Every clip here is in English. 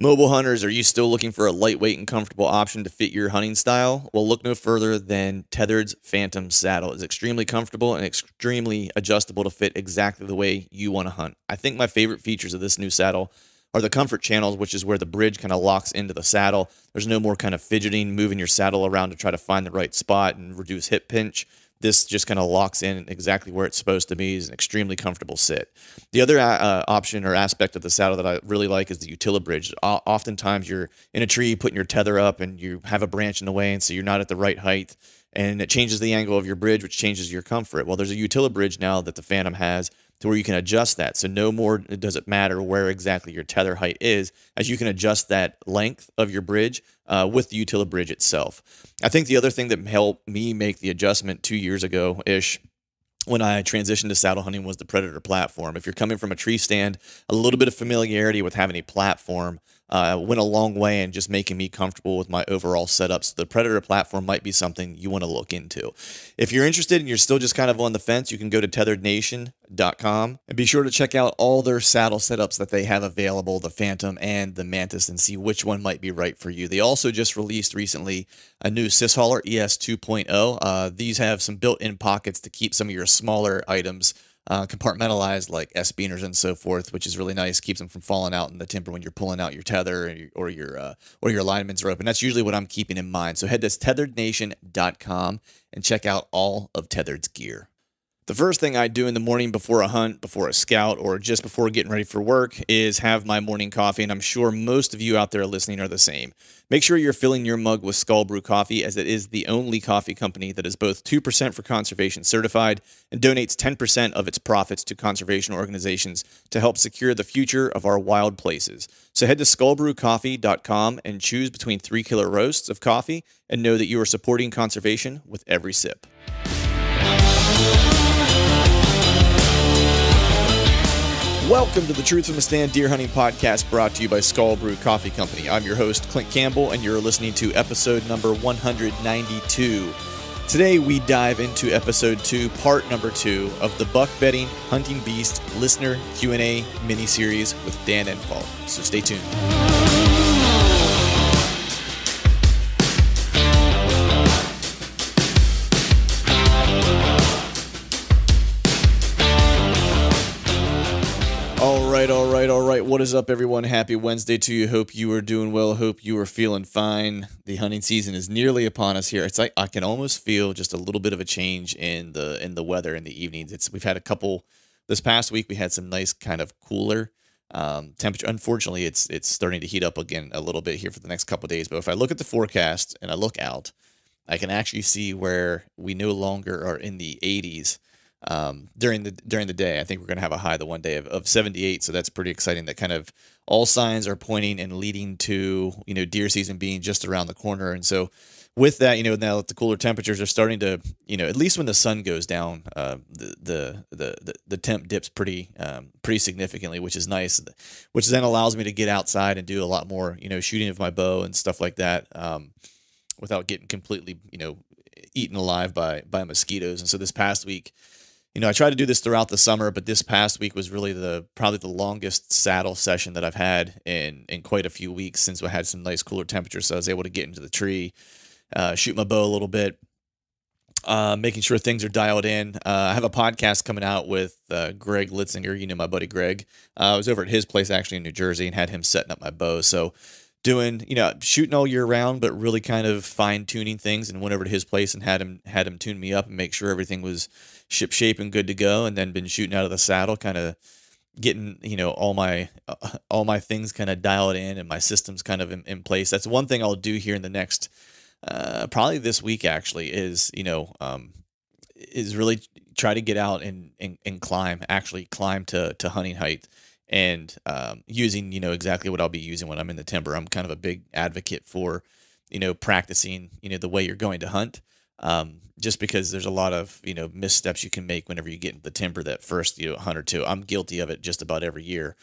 Mobile hunters, are you still looking for a lightweight and comfortable option to fit your hunting style? Well, look no further than Tethered's Phantom saddle. It's extremely comfortable and extremely adjustable to fit exactly the way you want to hunt. I think my favorite features of this new saddle are the comfort channels, which is where the bridge kind of locks into the saddle. There's no more kind of fidgeting, moving your saddle around to try to find the right spot and reduce hip pinch. This just kind of locks in exactly where it's supposed to be. It's an extremely comfortable sit. The other option or aspect of the saddle that I really like is the Utila Bridge. Oftentimes you're in a tree putting your tether up and you have a branch in the way, and so you're not at the right height, and it changes the angle of your bridge, which changes your comfort. Well, there's a Utila Bridge now that the Phantom has to where you can adjust that. So no more does it matter where exactly your tether height is, as you can adjust that length of your bridge with the Utila Bridge itself. I think the other thing that helped me make the adjustment 2 years ago-ish when I transitioned to saddle hunting was the Predator platform. If you're coming from a tree stand, a little bit of familiarity with having a platform went a long way in just making me comfortable with my overall setup. So the Predator platform might be something you want to look into. If you're interested and you're still just kind of on the fence, you can go to tetherednation.com and be sure to check out all their saddle setups that they have available, the Phantom and the Mantis, and see which one might be right for you. They also just released recently a new Sis Hauler ES 2.0. These have some built-in pockets to keep some of your smaller items compartmentalized, like S-beaners and so forth, which is really nice. Keeps them from falling out in the timber when you're pulling out your tether or your lineman's rope. And that's usually what I'm keeping in mind. So head to tetherednation.com and check out all of Tethered's gear. The first thing I do in the morning before a hunt, before a scout, or just before getting ready for work is have my morning coffee, and I'm sure most of you out there listening are the same. Make sure you're filling your mug with Skull Brew coffee, as it is the only coffee company that is both 2% for conservation certified and donates 10% of its profits to conservation organizations to help secure the future of our wild places. So head to skullbrewcoffee.com and choose between 3 killer roasts of coffee and know that you are supporting conservation with every sip. Welcome to the Truth from a Stand Deer Hunting Podcast, brought to you by Skull Brew Coffee Company. I'm your host, Clint Campbell, and you're listening to episode number 192. Today, we dive into episode 2, part number 2 of the Buck Bedding Hunting Beast Listener Q&A mini-series with Dan Infalt. So stay tuned. All right. What is up, everyone? Happy Wednesday to you. Hope you are doing well. Hope you are feeling fine. The hunting season is nearly upon us here. It's like I can almost feel just a little bit of a change in the weather in the evenings. We've had a couple this past week. We had some nice kind of cooler temperature. Unfortunately, it's starting to heat up again a little bit here for the next couple of days. But if I look at the forecast and I look out, I can actually see where we no longer are in the 80s. During the day. I think we're going to have a high the one day of 78, so that's pretty exciting. That kind of all signs are pointing and leading to, deer season being just around the corner. And so with that, now that the cooler temperatures are starting to, at least when the sun goes down, the temp dips pretty significantly, which is nice, which then allows me to get outside and do a lot more, shooting of my bow and stuff like that, without getting completely, eaten alive by mosquitoes. And so this past week, I tried to do this throughout the summer, but this past week was really probably the longest saddle session that I've had in quite a few weeks, since I had some nice cooler temperatures. So I was able to get into the tree, shoot my bow a little bit, making sure things are dialed in. I have a podcast coming out with Greg Litzinger, my buddy Greg. I was over at his place actually in New Jersey and had him setting up my bow. So doing, shooting all year round, but really kind of fine tuning things, and went over to his place and had him tune me up and make sure everything was ship shape and good to go. And then been shooting out of the saddle, kind of getting, all my things kind of dialed in and my systems kind of in place. That's one thing I'll do here in the next, probably this week actually, is really try to get out and actually climb to hunting height. And using, exactly what I'll be using when I'm in the timber. I'm kind of a big advocate for, practicing, the way you're going to hunt, just because there's a lot of, missteps you can make whenever you get into the timber that first, hunt or two. I'm guilty of it just about every year,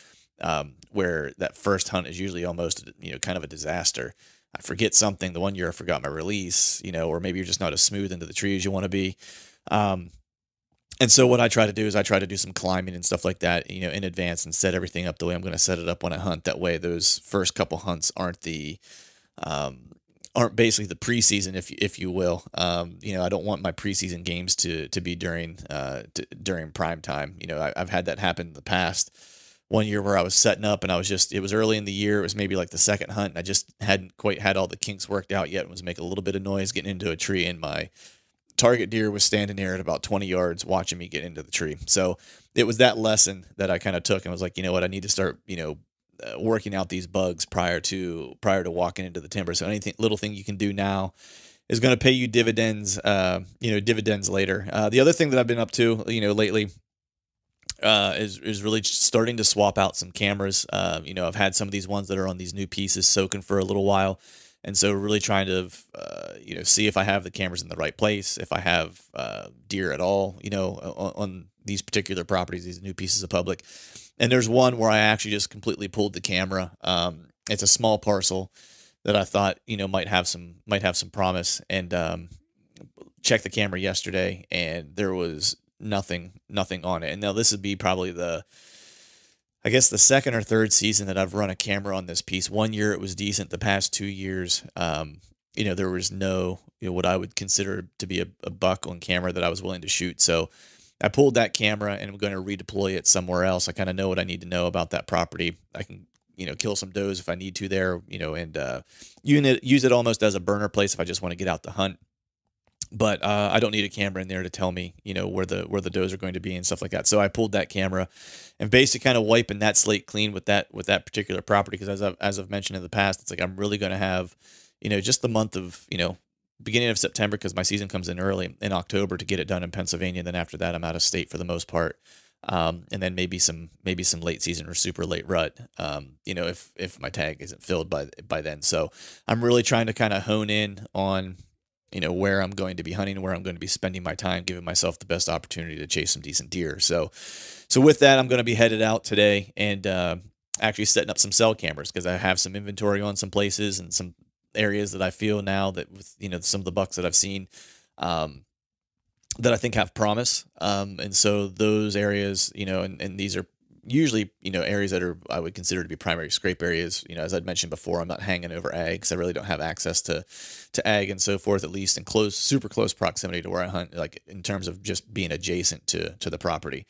where that first hunt is usually almost, kind of a disaster. I forget something. The one year I forgot my release, or maybe you're just not as smooth into the tree as you want to be. And so what I try to do is I try to do some climbing and stuff like that, in advance and set everything up the way I'm going to set it up when I hunt. That way, those first couple hunts um, aren't basically the preseason, if you will. I don't want my preseason games to be during prime time. I've had that happen in the past. One year where I was setting up and it was early in the year. It was maybe like the second hunt, and I just hadn't quite had all the kinks worked out yet and was making a little bit of noise getting into a tree, and my target deer was standing there at about 20 yards watching me get into the tree. So it was that lesson that I kind of took and was like, you know what, I need to start, working out these bugs prior to walking into the timber. So anything, little thing you can do now is going to pay you dividends, dividends later. The other thing that I've been up to, lately, is really starting to swap out some cameras. I've had some of these ones that are on these new pieces soaking for a little while. And so really trying to, see if I have the cameras in the right place, if I have deer at all, on these particular properties, these new pieces of public. And there's one where I actually just completely pulled the camera. It's a small parcel that I thought, might have some promise, and checked the camera yesterday, and there was nothing on it. And now this would be probably I guess the second or third season that I've run a camera on this piece. One year it was decent. The past 2 years, there was no, what I would consider to be a buck on camera that I was willing to shoot. So I pulled that camera and I'm going to redeploy it somewhere else. I kind of know what I need to know about that property. I can, kill some does if I need to there, and use it almost as a burner place if I just want to get out to hunt. But I don't need a camera in there to tell me, where the does are going to be and stuff like that. So I pulled that camera and basically kind of wiping that slate clean with that particular property. Because as I've mentioned in the past, it's like I'm really going to have, just the month of, beginning of September, because my season comes in early in October, to get it done in Pennsylvania. And then after that, I'm out of state for the most part. And then maybe some late season or super late rut, if my tag isn't filled by then. So I'm really trying to kind of hone in on, where I'm going to be hunting, where I'm going to be spending my time, giving myself the best opportunity to chase some decent deer. So with that, I'm going to be headed out today and actually setting up some cell cameras, because I have some inventory on some places and some areas that I feel now that with, some of the bucks that I've seen, that I think have promise. And so those areas, and these are usually, areas that are, I would consider to be primary scrape areas. As I'd mentioned before, I'm not hanging over ag because I really don't have access to ag and so forth, at least in super close proximity to where I hunt, like in terms of just being adjacent to the property.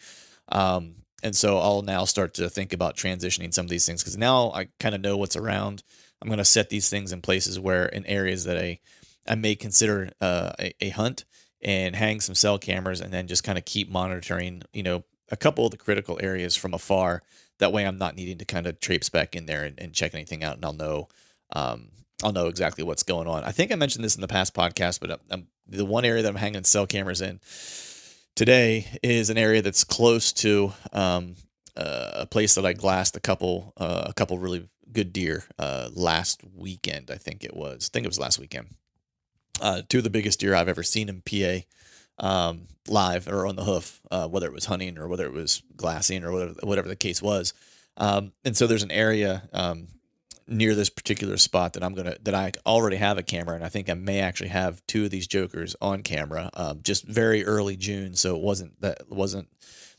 And so I'll now start to think about transitioning some of these things, because now I kind of know what's around. I'm going to set these things in places where, in areas that I may consider a hunt, and hang some cell cameras, and then just kind of keep monitoring, a couple of the critical areas from afar. That way I'm not needing to kind of traipse back in there and check anything out, and I'll know exactly what's going on. I think I mentioned this in the past podcast, but the one area that I'm hanging cell cameras in today is an area that's close to a place that I glassed a couple really good deer last weekend. I think it was last weekend. Two of the biggest deer I've ever seen in PA. Live or on the hoof, whether it was hunting or whether it was glassing or whatever the case was. And so there's an area near this particular spot that I already have a camera, and I think I may actually have two of these jokers on camera. Just very early June, so it wasn't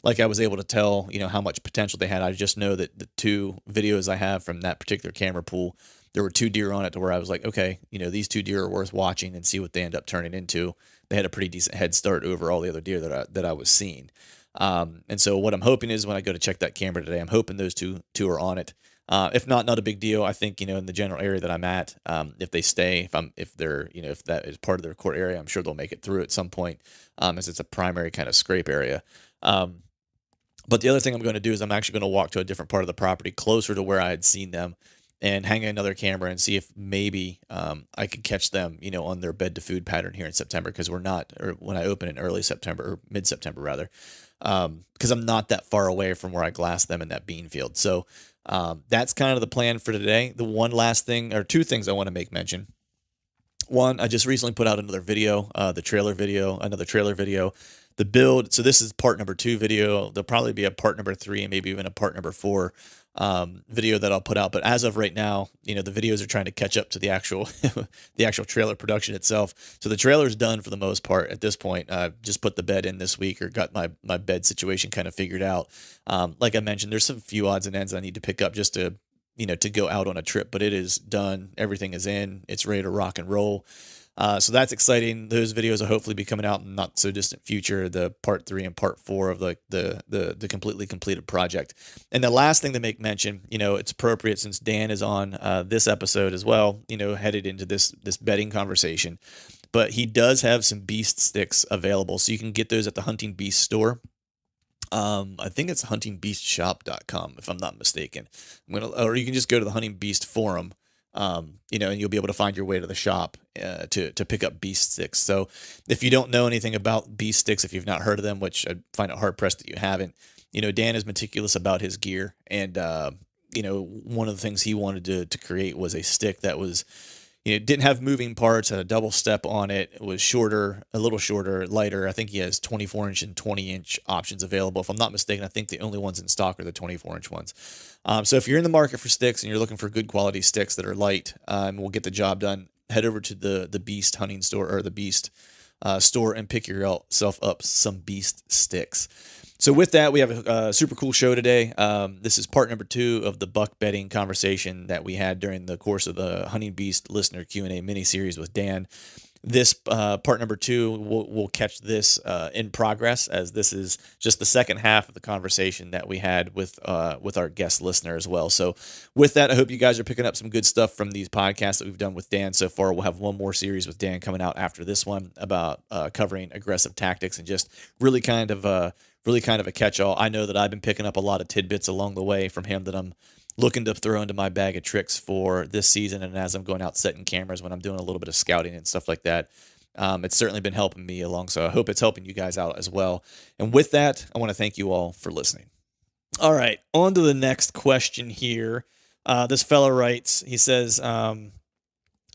like I was able to tell how much potential they had. I just know that the two videos I have from that particular camera pool, there were two deer on it to where I was like, okay, these two deer are worth watching and see what they end up turning into. They had a pretty decent head start over all the other deer that I was seeing. And so what I'm hoping is, when I go to check that camera today, I'm hoping those two are on it. If not a big deal. I think, in the general area that I'm at, if they stay, if that is part of their core area, I'm sure they'll make it through at some point, as it's a primary kind of scrape area. But the other thing I'm going to do is I'm actually going to walk to a different part of the property closer to where I had seen them, and hang another camera and see if maybe I could catch them, on their bed to food pattern here in September, because when I open in early September, or mid-September rather, because I'm not that far away from where I glassed them in that bean field. So that's kind of the plan for today. The one last thing, or two things I want to make mention. One, I just recently put out another video, another trailer video. The build, so this is part number 2 video. There'll probably be a part number 3 and maybe even a part number 4 video that I'll put out. But as of right now, the videos are trying to catch up to the actual the actual trailer production itself. So the trailer's done for the most part at this point. Just put the bed in this week, or got my bed situation kind of figured out. Like I mentioned, there's some few odds and ends I need to pick up just to to go out on a trip, but it is done. Everything is in. It's ready to rock and roll. So that's exciting. Those videos will hopefully be coming out in not so distant future, the part 3 and part 4 of the completely completed project. And the last thing to make mention, it's appropriate since Dan is on this episode as well, headed into this bedding conversation, but he does have some beast sticks available. So you can get those at the Hunting Beast store. I think it's huntingbeastshop.com if I'm not mistaken. Or you can just go to the Hunting Beast forum. And you'll be able to find your way to the shop to pick up beast sticks. So if you don't know anything about beast sticks, if you've not heard of them, which I find it hard pressed that you haven't, Dan is meticulous about his gear. And, one of the things he wanted to create was a stick that was, didn't have moving parts, had a double step on it. It was shorter, a little shorter, lighter. I think he has 24-inch and 20-inch options available. If I'm not mistaken, I think the only ones in stock are the 24-inch ones. So if you're in the market for sticks and you're looking for good quality sticks that are light and will get the job done, head over to the Beast hunting store, or the Beast store, and pick yourself up some beast sticks. So with that, we have a super cool show today. This is part number 2 of the buck bedding conversation that we had during the course of the Hunting Beast listener Q&A mini-series with Dan. This part number 2, we'll catch this in progress, as this is just the second half of the conversation that we had with our guest listener as well. So with that, I hope you guys are picking up some good stuff from these podcasts that we've done with Dan so far. We'll have one more series with Dan coming out after this one about covering aggressive tactics, and just really kind of a catch-all. I know that I've been picking up a lot of tidbits along the way from him that I'm looking to throw into my bag of tricks for this season, and as I'm going out setting cameras when I'm doing a little bit of scouting and stuff like that. It's certainly been helping me along, so I hope it's helping you guys out as well. And with that, I want to thank you all for listening. All right, on to the next question here. This fella writes, he says, when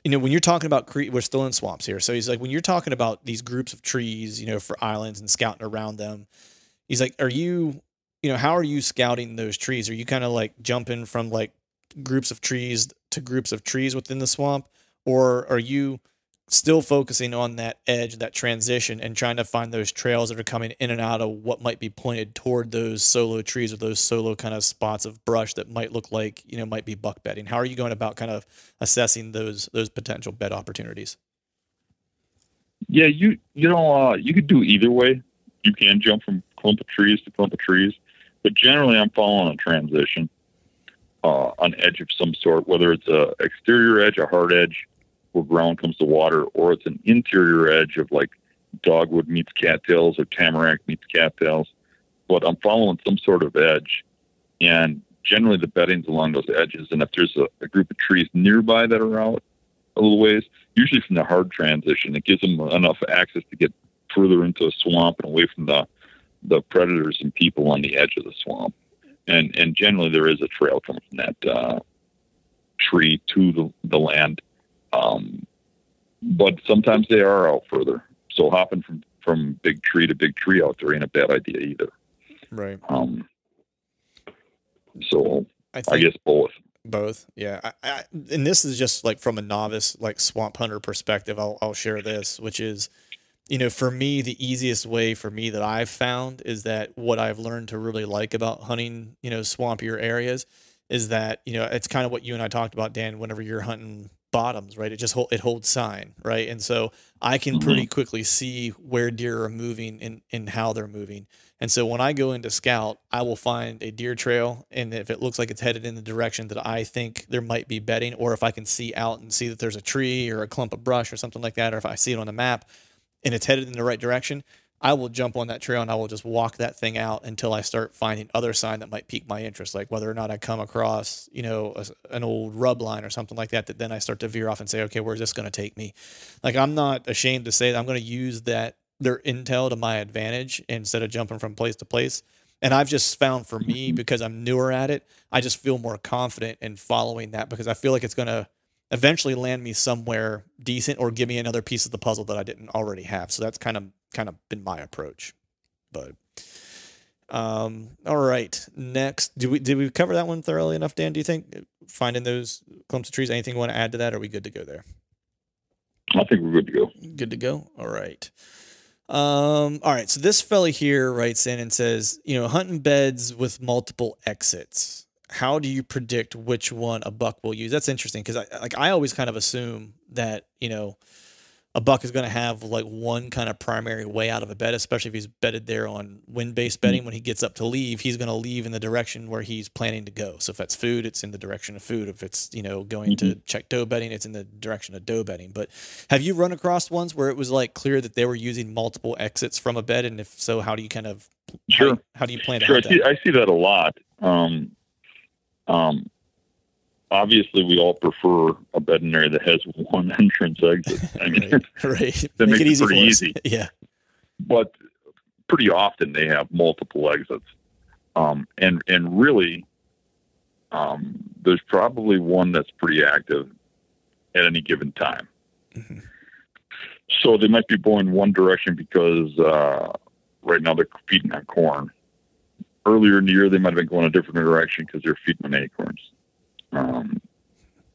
you're talking about, we're still in swamps here, so he's like, when you're talking about these groups of trees, for islands and scouting around them, he's like, how are you scouting those trees? Are you kind of like jumping from like groups of trees to groups of trees within the swamp? Or are you still focusing on that edge, that transition, and trying to find those trails that are coming in and out of what might be pointed toward those solo trees, or those solo kind of spots of brush that might look like, might be buck bedding? How are you going about kind of assessing those potential bed opportunities? Yeah, you could do either way. You can jump from clump of trees to clump of trees. But generally, I'm following a transition, an edge of some sort, whether it's a exterior edge, a hard edge, where ground comes to water, or it's an interior edge of like dogwood meets cattails or tamarack meets cattails. But I'm following some sort of edge, and generally the bedding's along those edges. And if there's a group of trees nearby that are out a little ways, usually from the hard transition, it gives them enough access to get further into the swamp and away from the predators and people on the edge of the swamp. And generally there is a trail coming from that tree to the land. But sometimes they are out further. So hopping from big tree to big tree out there ain't a bad idea either. Right. So I guess both. Both. Yeah. And this is just like from a novice, like swamp hunter perspective, I'll share this, which is, for me, the easiest way for me that I've found is that what I've learned to really like about hunting, swampier areas is that, it's kind of what you and I talked about, Dan, whenever you're hunting bottoms, right? It holds sign, right? And so I can pretty quickly see where deer are moving and how they're moving. And so when I go into scout, I will find a deer trail, and if it looks like it's headed in the direction that I think there might be bedding, or if I can see out and see that there's a tree or a clump of brush or something like that, or if I see it on the map and it's headed in the right direction, I will jump on that trail and I will just walk that thing out until I start finding other sign that might pique my interest, like whether or not I come across, an old rub line or something like that then I start to veer off and say, okay, where's this going to take me? Like, I'm not ashamed to say that I'm going to use their intel to my advantage instead of jumping from place to place. And I've just found, for me, because I'm newer at it, I just feel more confident in following that, because I feel like it's going to eventually land me somewhere decent or give me another piece of the puzzle that I didn't already have. So that's kind of been my approach. But All right. Next, did we cover that one thoroughly enough, Dan? Do you think finding those clumps of trees? Anything you want to add to that? Or are we good to go there? I think we're good to go. Good to go. All right. All right. So this fella here writes in and says, hunting beds with multiple exits. How do you predict which one a buck will use? That's interesting because I always kind of assume that, a buck is going to have like one kind of primary way out of a bed, especially if he's bedded there on wind-based bedding. When he gets up to leave, he's going to leave in the direction where he's planning to go. So if that's food, it's in the direction of food. If it's, going to check doe bedding, it's in the direction of doe bedding. But have you run across ones where it was like clear that they were using multiple exits from a bed? And if so, how do you kind of, sure. How do you plan to hunt that? I see that a lot. Obviously, we all prefer a bedding area that has one entrance exit. I mean, right. That Make makes it it pretty easy. Yeah. But pretty often they have multiple exits. And really, there's probably one that's pretty active at any given time. Mm-hmm. So they might be going one direction because right now they're feeding on corn. Earlier in the year, they might have been going a different direction because they're feeding on acorns.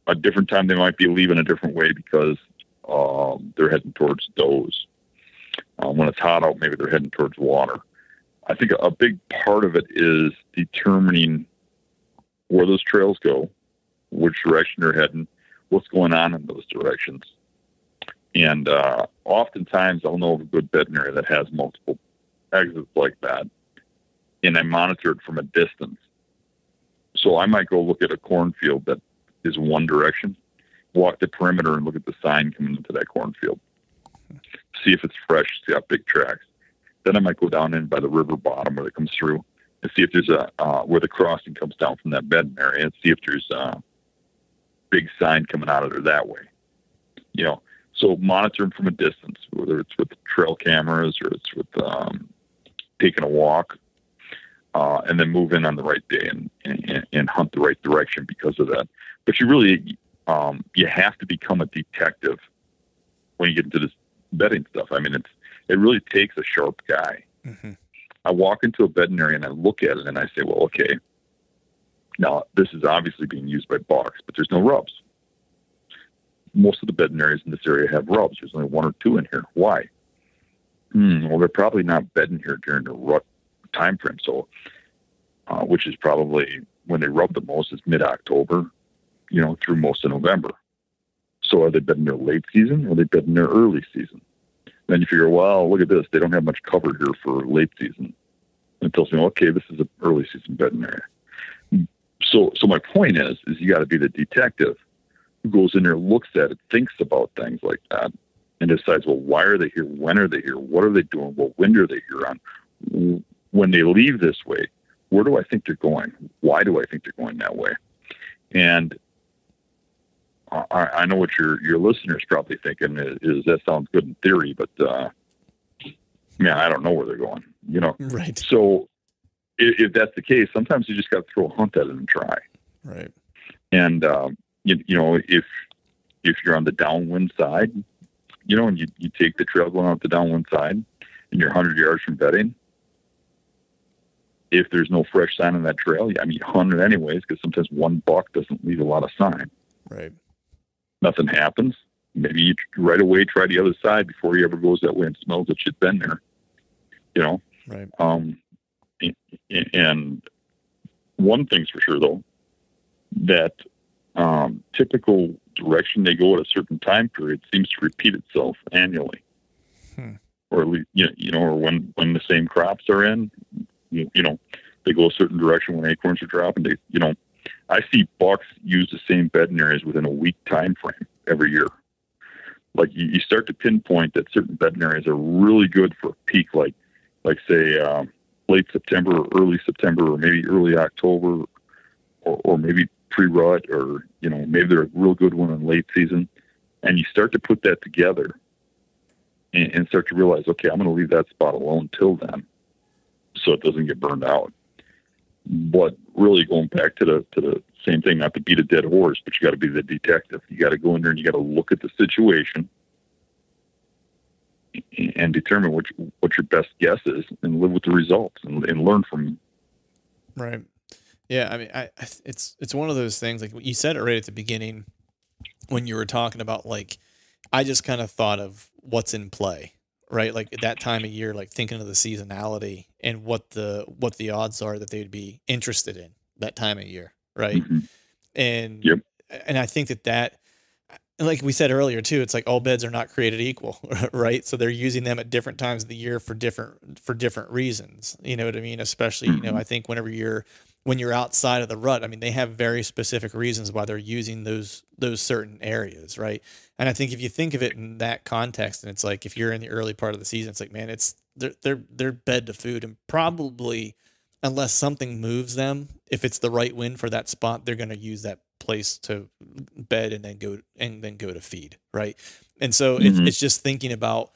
A different time, they might be leaving a different way because they're heading towards does. When it's hot out, maybe they're heading towards water. I think a big part of it is determining where those trails go, which direction they're heading, what's going on in those directions. And oftentimes, I'll know of a good bedding area that has multiple exits like that, and I monitor it from a distance. So I might go look at a cornfield that is one direction, walk the perimeter and look at the sign coming into that cornfield, see if it's fresh, see how big tracks. Then I might go down in by the river bottom where it comes through and see if there's where the crossing comes down from that bedding area and see if there's a big sign coming out of there that way. So monitor them from a distance, whether it's with trail cameras or it's with taking a walk. And then move in on the right day and hunt the right direction because of that. But you really, you have to become a detective when you get into this bedding stuff. I mean, it really takes a sharp guy. Mm-hmm. I walk into a bedding area and I look at it and I say, well, okay, now this is obviously being used by bucks, but there's no rubs. Most of the bedding areas in this area have rubs. There's only one or two in here. Why? Well, they're probably not bedding here during the rut time frame, so which is probably when they rub the most is mid-October, through most of November. So are they bedding their late season or are they bedding their early season? Then you figure, well, look at this, they don't have much cover here for late season. And it tells me, okay, this is an early season bedding area. So my point is you got to be the detective who goes in there, looks at it, thinks about things like that, and decides, well, why are they here? When are they here? What are they doing? What wind are they here on? When they leave this way, where do I think they're going? Why do I think they're going that way? And I know what your listeners probably thinking is that sounds good in theory, but I don't know where they're going. Right. So if that's the case, sometimes you just got to throw a hunt at it and try. Right. And if you're on the downwind side, and you take the trail going out the downwind side, and you're 100 yards from bedding. If there's no fresh sign on that trail, you hunt it anyways, because sometimes one buck doesn't leave a lot of sign. Right. Nothing happens. Maybe you right away try the other side before he ever goes that way and smells that you've been there. Right. And one thing's for sure, though, that typical direction they go at a certain time period seems to repeat itself annually. Or at least, or when the same crops are in, they go a certain direction when acorns are dropping. I see bucks use the same bedding areas within a week time frame every year. Like you start to pinpoint that certain bedding areas are really good for a peak, like say late September or early September, or maybe early October, or maybe pre-rut, or maybe they're a real good one in late season. And you start to put that together and start to realize, okay, I'm going to leave that spot alone till then, so it doesn't get burned out. But really going back to the same thing, not to beat a dead horse, but you got to be the detective. You got to go in there and you got to look at the situation and determine what your best guess is, and live with the results, and learn from them. Right. Yeah. I mean, it's one of those things, like you said it right at the beginning when you were talking about, like, I just kind of thought of what's in play, right? Like at that time of year, like thinking of the seasonality and what the odds are that they'd be interested in that time of year. Right. Mm-hmm. And, Yep. and I think that, like we said earlier too, it's like all beds are not created equal, right? So they're using them at different times of the year for different reasons. You know what I mean? Especially, you know, I think when you're outside of the rut, I mean, they have very specific reasons why they're using those certain areas, right? And I think if you think of it in that context, and it's like if you're in the early part of the season, it's like, man, they're bed to food, and probably unless something moves them, if it's the right wind for that spot, they're going to use that place to bed and then go to feed, right? And so it's just thinking about,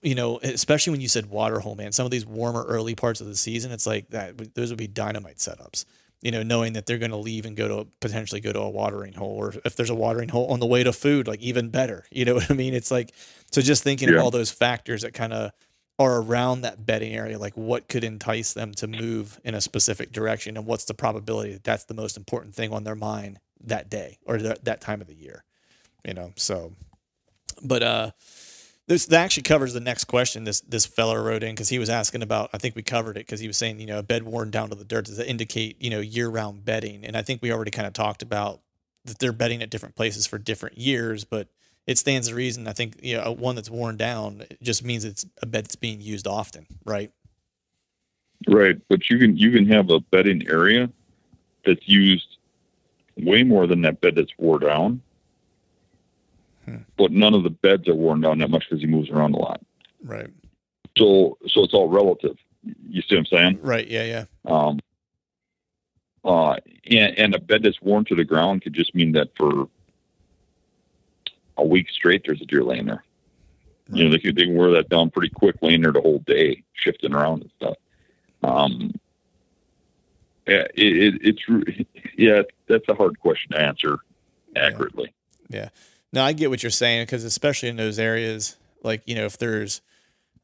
you know, especially when you said water hole, man, some of these warmer early parts of the season, it's like that, those would be dynamite setups, you know, knowing that they're going to leave and potentially go to a watering hole, or if there's a watering hole on the way to food, like even better, you know what I mean? It's like, so just thinking of all those factors that kind of are around that bedding area, like what could entice them to move in a specific direction, and what's the probability that that's the most important thing on their mind that day or that time of the year, you know? So, but, that actually covers the next question this fella wrote in, because he was asking about, I think we covered it, because he was saying, you know, a bed worn down to the dirt, does that indicate, you know, year-round bedding? And I think we already kind of talked about that they're bedding at different places for different years, but it stands to reason. I think, you know, one that's worn down, it just means it's a bed that's being used often, right? Right, but you can have a bedding area that's used way more than that bed that's wore down. But none of the beds are worn down that much because he moves around a lot. Right. So it's all relative. You see what I'm saying? Right. Yeah. And a bed that's worn to the ground could just mean that for a week straight, there's a deer laying there. Right. You know, they can wear that down pretty quick, laying there the whole day, shifting around and stuff. That's a hard question to answer accurately. Yeah. No, I get what you're saying, because especially in those areas, like, you know, if there's,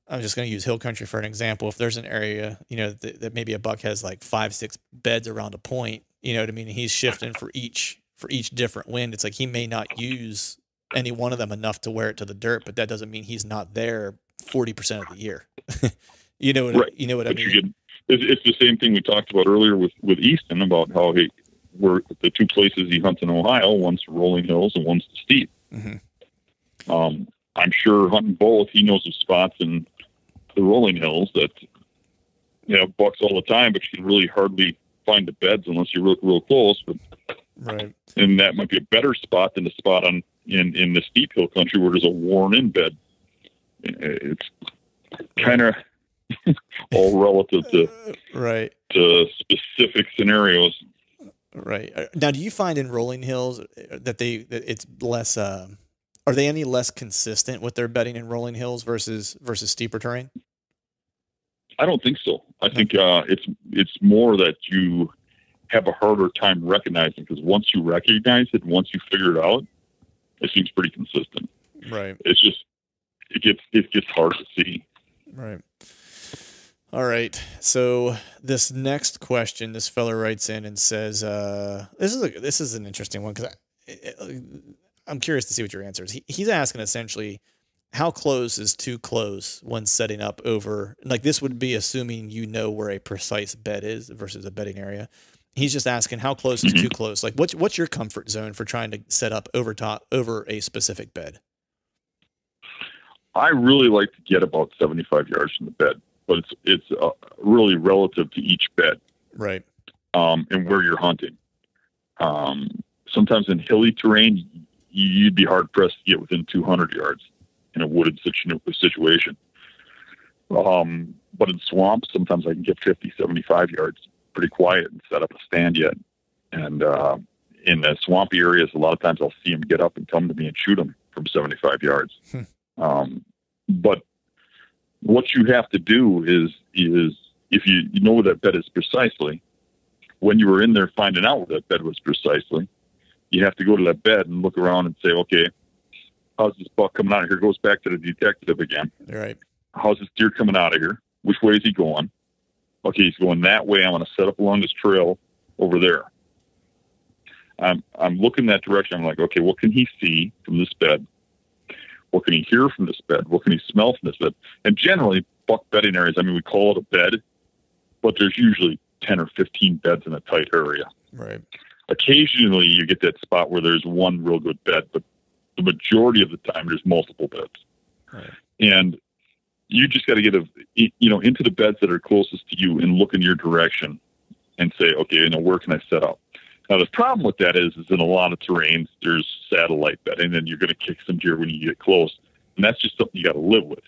I'm just going to use hill country for an example. If there's an area, you know, that maybe a buck has like 5-6 beds around a point, you know what I mean? He's shifting for each different wind. It's like he may not use any one of them enough to wear it to the dirt, but that doesn't mean he's not there 40% of the year. You know what? Right. You know what I mean? It's the same thing we talked about earlier with Easton, about how we're the two places he hunts in Ohio. One's rolling hills and one's the steep. Mm-hmm. I'm sure hunting both, he knows of spots in the rolling hills that, you know, bucks all the time, but you can really hardly find the beds unless you look real close. But, right. And that might be a better spot than the spot in the steep hill country where there's a worn-in bed. It's kind of all relative to right to specific scenarios. Right. Now, do you find in rolling hills that it's less, are they any less consistent with their bedding in rolling hills versus steeper terrain? I don't think so. I think it's more that you have a harder time recognizing, because once you recognize it, once you figure it out, it seems pretty consistent. Right. It's just it gets hard to see. Right. All right. So this next question, this fella writes in and says, this is an interesting one, because I'm curious to see what your answer is. He's asking essentially, how close is too close when setting up over, like this would be assuming you know where a precise bed is versus a bedding area. He's just asking, how close is too close? Like what's your comfort zone for trying to set up over a specific bed? I really like to get about 75 yards from the bed, but it's really relative to each bed. Right. And where you're hunting. Sometimes in hilly terrain, you'd be hard pressed to get within 200 yards in a wooded situation. But in swamps, sometimes I can get 50, 75 yards pretty quiet and set up a stand yet. And in the swampy areas, a lot of times I'll see them get up and come to me and shoot them from 75 yards. But what you have to do is if you know where that bed is precisely, when you were in there finding out where that bed was precisely, you have to go to that bed and look around and say, okay, how's this buck coming out of here? Goes back to the detective again. Right. How's this deer coming out of here? Which way is he going? Okay, he's going that way. I'm going to set up along this trail over there. I'm looking that direction. I'm like, okay, what can he see from this bed? What can he hear from this bed? What can he smell from this bed? And generally, buck bedding areas, I mean, we call it a bed, but there's usually 10 or 15 beds in a tight area. Right. Occasionally, you get that spot where there's one real good bed, but the majority of the time, there's multiple beds. Right. And you just got to get into the beds that are closest to you and look in your direction and say, okay, where can I set up? Now, the problem with that is in a lot of terrains, there's satellite bedding, and you're going to kick some deer when you get close. And that's just something you got to live with.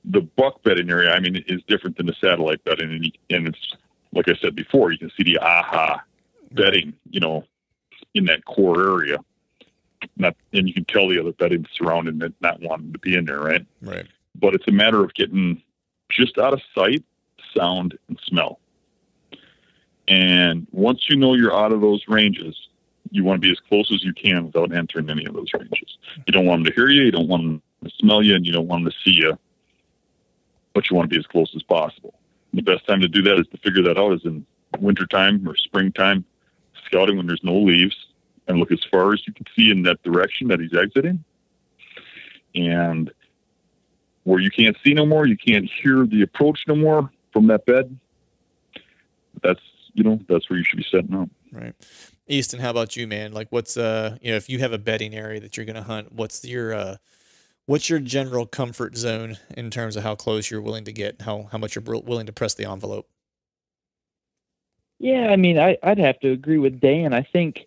The buck bedding area, I mean, is different than the satellite bedding. And it's, like I said before, you can see the aha bedding, in that core area. And you can tell the other bedding surrounding it, not wanting to be in there, right? Right. But it's a matter of getting just out of sight, sound, and smell. And once you know you're out of those ranges, you want to be as close as you can without entering any of those ranges. You don't want them to hear you, you don't want them to smell you, and you don't want them to see you, but you want to be as close as possible. And the best time to do that is to figure that out is in wintertime or springtime, scouting when there's no leaves, and look as far as you can see in that direction that he's exiting. And where you can't see no more, you can't hear the approach no more from that bed, that's where you should be setting up. Right. Easton, how about you, man? Like, what's if you have a bedding area that you're going to hunt, what's your general comfort zone in terms of how close you're willing to get, how much you're willing to press the envelope? Yeah, I mean, I'd have to agree with Dan. I think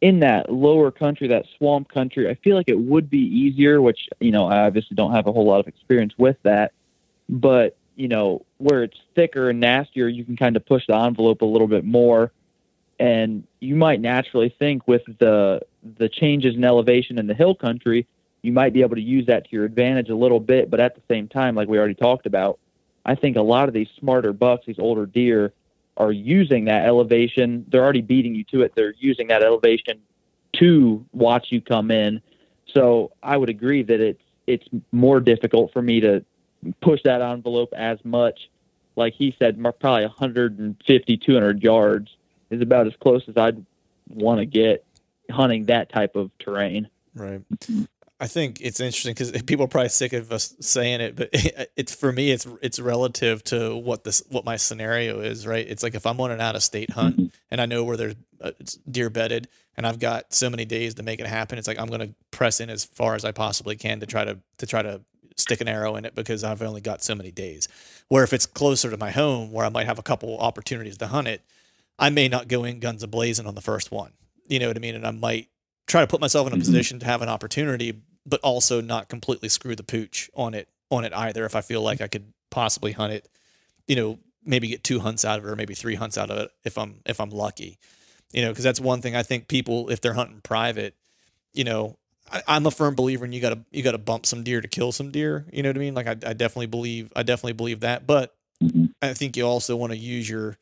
in that lower country, that swamp country, I feel like it would be easier, which, I obviously don't have a whole lot of experience with that, but where it's thicker and nastier, you can kind of push the envelope a little bit more. And you might naturally think with the changes in elevation in the hill country, you might be able to use that to your advantage a little bit. But at the same time, like we already talked about, I think a lot of these smarter bucks, these older deer, are using that elevation. They're already beating you to it. They're using that elevation to watch you come in. So I would agree that it's more difficult for me to push that envelope as much. Like he said, probably 150, 200 yards is about as close as I'd want to get hunting that type of terrain. Right. I think it's interesting because people are probably sick of us saying it, but it's for me, it's relative to what my scenario is, right? It's like if I'm on an out of state hunt and I know where there's it's deer bedded and I've got so many days to make it happen, it's like I'm going to press in as far as I possibly can to try to stick an arrow in it because I've only got so many days. Where if it's closer to my home where I might have a couple opportunities to hunt it, I may not go in guns a-blazing on the first one. You know what I mean? And I might try to put myself in a position to have an opportunity, but also not completely screw the pooch on it either. If I feel like I could possibly hunt it, maybe get 2 hunts out of it or maybe 3 hunts out of it if I'm lucky, because that's one thing I think people, if they're hunting private, I'm a firm believer in you gotta bump some deer to kill some deer. You know what I mean? Like I definitely believe that, but I think you also want to use your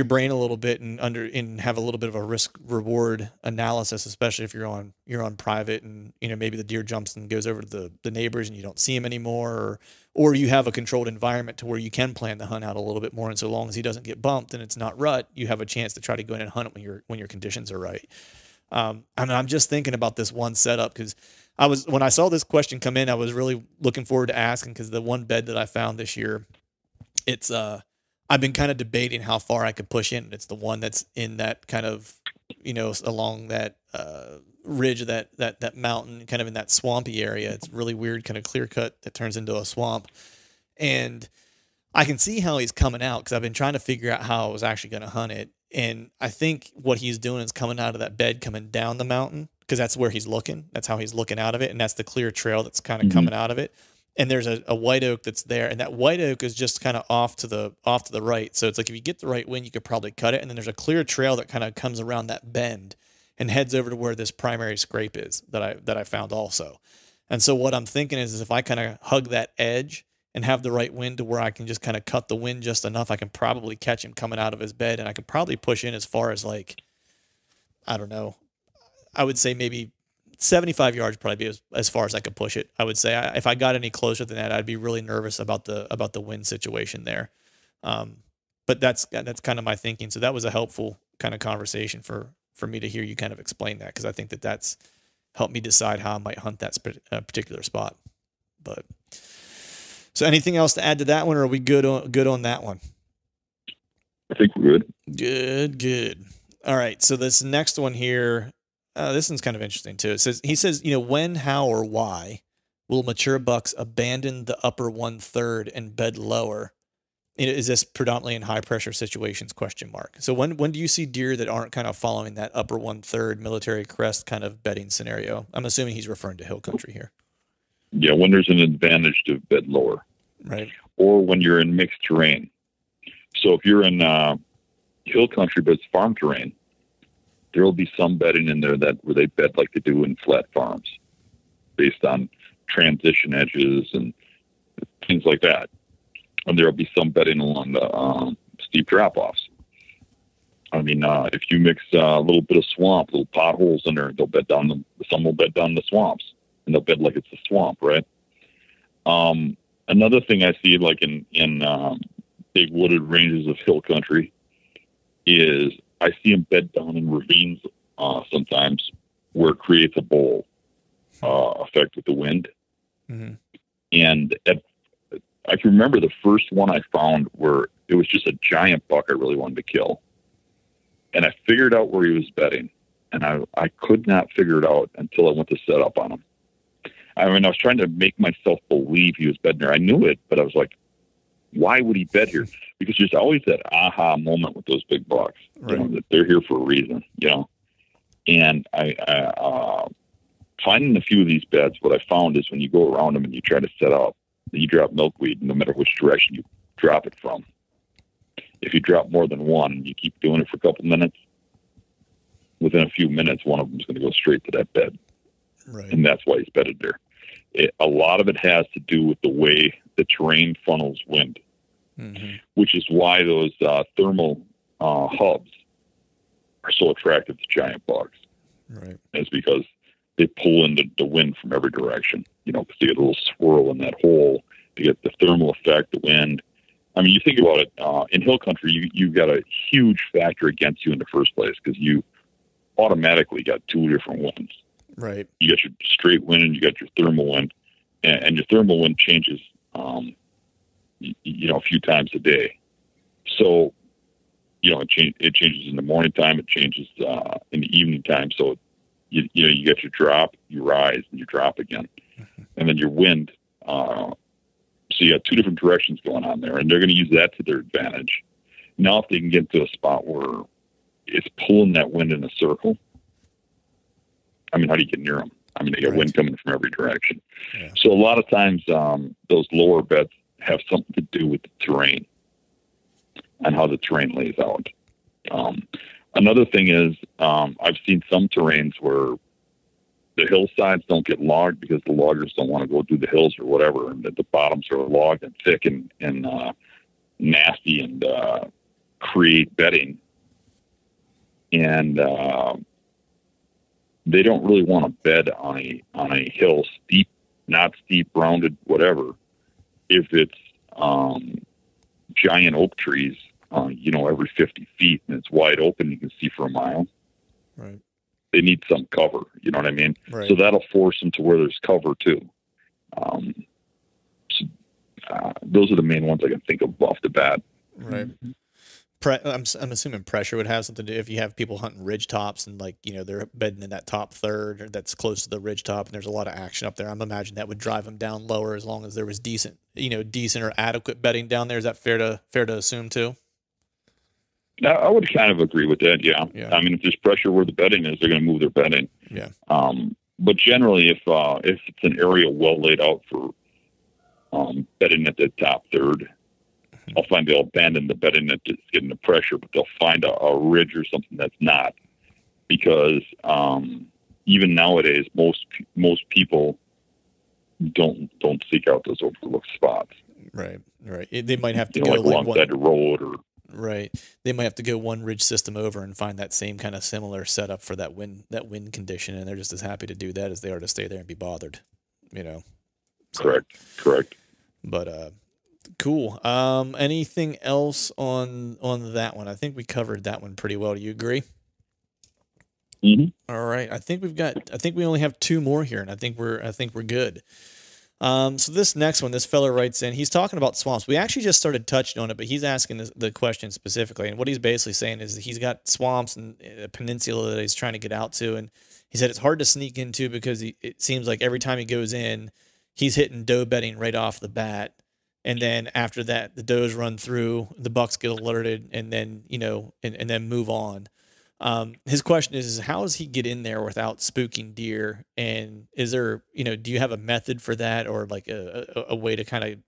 brain a little bit and have a little bit of a risk reward analysis, especially if you're on private and maybe the deer jumps and goes over to the neighbors and you don't see him anymore, or you have a controlled environment to where you can plan the hunt out a little bit more, and so long as he doesn't get bumped and it's not rut, you have a chance to try to go in and hunt it when your conditions are right. I'm just thinking about this one setup because when I saw this question come in, I was really looking forward to asking because the one bed that I found this year, it's I've been kind of debating how far I could push in. It's the one that's in that kind of, along that ridge of that mountain, kind of in that swampy area. It's really weird, kind of clear cut that turns into a swamp. And I can see how he's coming out because I've been trying to figure out how I was actually going to hunt it. And I think what he's doing is coming out of that bed, coming down the mountain because that's where he's looking. That's how he's looking out of it. And that's the clear trail that's kind of coming out of it. And there's a white oak that's there, and that white oak is just kind of off to the right. So it's like if you get the right wind, you could probably cut it. And then there's a clear trail that kind of comes around that bend and heads over to where this primary scrape is that I found also. And so what I'm thinking is if I kind of hug that edge and have the right wind to where I can just kind of cut the wind just enough, I can probably catch him coming out of his bed, and I could probably push in as far as like, I don't know, I would say maybe 75 yards probably be as far as I could push it. I would say if I got any closer than that, I'd be really nervous about the wind situation there. But that's kind of my thinking. So that was a helpful kind of conversation for me to hear you kind of explain that, because I think that's helped me decide how I might hunt that particular spot. But so anything else to add to that one, or are we good on that one? I think we're good. Good. All right. So this next one here, this one's kind of interesting too. He says, when, how, or why will mature bucks abandon the upper 1/3 and bed lower? Is this predominantly in high pressure situations? ? So when do you see deer that aren't kind of following that upper 1/3 military crest kind of bedding scenario? I'm assuming he's referring to hill country here. Yeah, when there's an advantage to bed lower, right? Or when you're in mixed terrain. So if you're in hill country but it's farm terrain, there will be some bedding in there where they bed like they do in flat farms, based on transition edges and things like that. And there will be some bedding along the steep drop-offs. I mean, if you mix a little bit of swamp, little potholes in there, they'll bed down. Some will bed down the swamps, and they'll bed like it's a swamp, right? Another thing I see, like in big wooded ranges of hill country, is I see them bed down in ravines sometimes, where it creates a bowl effect with the wind. Mm-hmm. And I can remember the first one I found where it was just a giant buck I really wanted to kill. And I figured out where he was bedding, and I could not figure it out until I went to set up on him. I mean, I was trying to make myself believe he was bedding there. I knew it, but I was like, why would he bed here? Because there's always that aha moment with those big bucks, right, that they're here for a reason, And I finding a few of these beds, what I found is when you go around them and you try to set up, you drop milkweed no matter which direction you drop it from. If you drop more than one, you keep doing it for a couple minutes, within a few minutes, one of them is going to go straight to that bed. Right. And that's why he's bedded there. A lot of it has to do with the way the terrain funnels wind, mm-hmm. which is why those thermal hubs are so attractive to giant bucks. Right. It's because they pull in the wind from every direction, because they get a little swirl in that hole to get the thermal effect, the wind. I mean, you think about it, in hill country, you've got a huge factor against you in the first place, because you automatically got two different winds. Right. You got your straight wind and you got your thermal wind, and your thermal wind changes, a few times a day. So, it changes in the morning time. It changes in the evening time. So, you get your drop, you rise, and you drop again, mm-hmm. and then your wind. So you got two different directions going on there, and they're going to use that to their advantage. Now, if they can get to a spot where it's pulling that wind in a circle, I mean, how do you get near them? I mean, they got wind coming from every direction. Yeah. So a lot of times, those lower beds have something to do with the terrain and how the terrain lays out. Another thing is, I've seen some terrains where the hillsides don't get logged because the loggers don't want to go through the hills or whatever, and the bottoms are logged and thick and nasty and create bedding. And they don't really want to bed on a hill, steep, not steep, rounded, whatever, if it's giant oak trees, every 50 feet, and it's wide open, you can see for a mile. Right. They need some cover, you know what I mean? Right. So that'll force them to where there's cover too. Those are the main ones I can think of off the bat. Right. I'm assuming pressure would have something to do if you have people hunting ridge tops and they're bedding in that top third or that's close to the ridge top and there's a lot of action up there. I'm imagining that would drive them down lower as long as there was decent or adequate bedding down there. Is that fair to assume too? I would kind of agree with that. Yeah. I mean, if there's pressure where the bedding is, they're going to move their bedding. Yeah. But generally, if it's an area well laid out for bedding at the top third, I'll find they'll abandon the bedding that's getting the pressure, but they'll find a ridge or something that's not, because even nowadays, most people don't seek out those overlooked spots. Right. They might have to go like alongside the road or Right. They might have to go one ridge system over and find that same kind of similar setup for that wind condition, and they're just as happy to do that as they are to stay there and be bothered. So, Correct. but cool. Anything else on that one? I think we covered that one pretty well. Do you agree? Mm-hmm. All right. I think we only have two more here, and I think we're good. So this next one, this fella writes in, he's talking about swamps. We actually just started touching on it, but he's asking the question specifically. And what he's basically saying is that he's got swamps and a peninsula that he's trying to get out to. And he said it's hard to sneak into because it seems like every time he goes in, he's hitting doe bedding right off the bat. And then after that, the does run through, the bucks get alerted, and then, and then move on. His question is how does he get in there without spooking deer? And is there, do you have a method for that, or like a way to kind of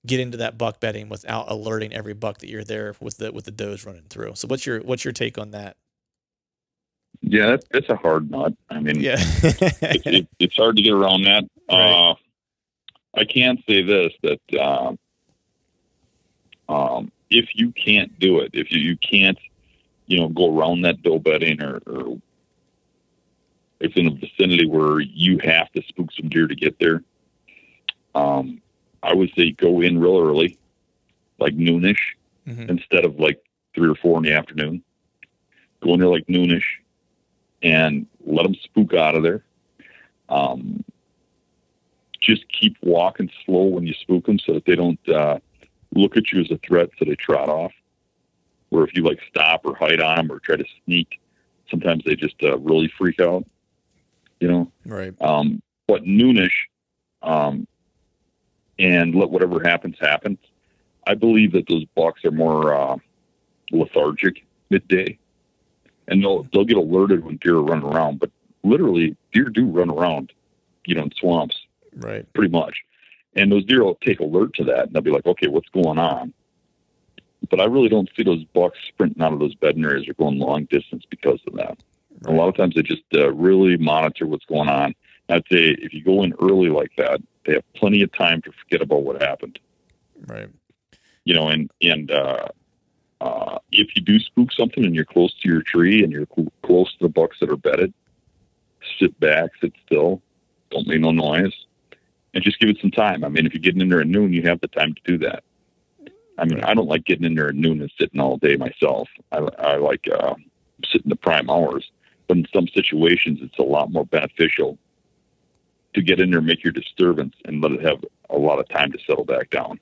get into that buck bedding without alerting every buck that you're there with the does running through? So what's your take on that? Yeah, that's a hard nut. I mean, yeah, it's hard to get around that. Right. I can say this, that if you can't do it, if you can't, go around that doe bedding, or it's in a vicinity where you have to spook some deer to get there, I would say go in real early, like noonish, instead of like 3 or 4 in the afternoon. Go in there like noonish and let them spook out of there. Just keep walking slow when you spook them so that they don't look at you as a threat, so they trot off. Where if you like stop or hide on them or try to sneak, sometimes they just really freak out, Right. But noonish, and let whatever happens happen. I believe that those bucks are more lethargic midday, and they'll get alerted when deer are running around. But literally, deer do run around, in swamps, right, pretty much. And those deer will take alert to that, and they'll be like, "Okay, what's going on?" But I really don't see those bucks sprinting out of those bedding areas or going long distance because of that. Right. A lot of times they just really monitor what's going on. I'd say if you go in early like that, they have plenty of time to forget about what happened. Right. And if you do spook something and you're close to your tree and you're close to the bucks that are bedded, sit back, sit still, don't make no noise, and just give it some time. I mean, if you're getting in there at noon, you have the time to do that. I mean, I don't like getting in there at noon and sitting all day myself. I like sitting the prime hours. But in some situations, it's a lot more beneficial to get in there, make your disturbance, and let it have a lot of time to settle back down.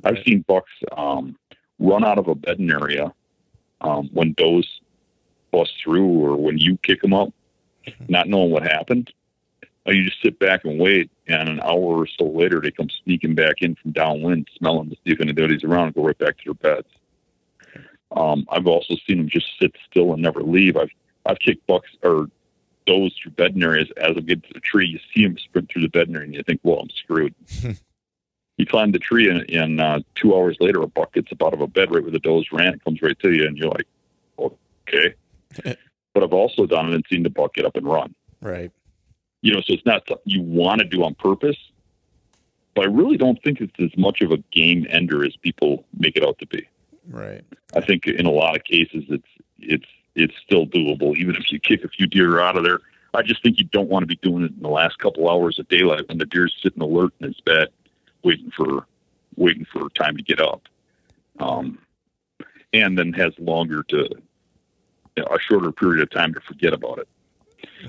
Right. I've seen bucks run out of a bedding area when does bust through, or when you kick them up, not knowing what happened. You just sit back and wait, and an hour or so later, they come sneaking back in from downwind, smelling to see if anybody's around, and go right back to their beds. I've also seen them just sit still and never leave. I've kicked bucks or does through bedding areas. As I get to the tree, you see them sprint through the bedding area, and you think, well, I'm screwed. You climb the tree, and 2 hours later, a buck gets up out of a bed right where the does ran. It comes right to you, and you're like, okay. But I've also done it and seen the buck get up and run. Right. So it's not something you want to do on purpose, but I really don't think it's as much of a game ender as people make it out to be. Right. I think in a lot of cases, it's still doable, even if you kick a few deer out of there. I just think you don't want to be doing it in the last couple hours of daylight when the deer's sitting alert in his bed, waiting for time to get up, and then has a shorter period of time to forget about it.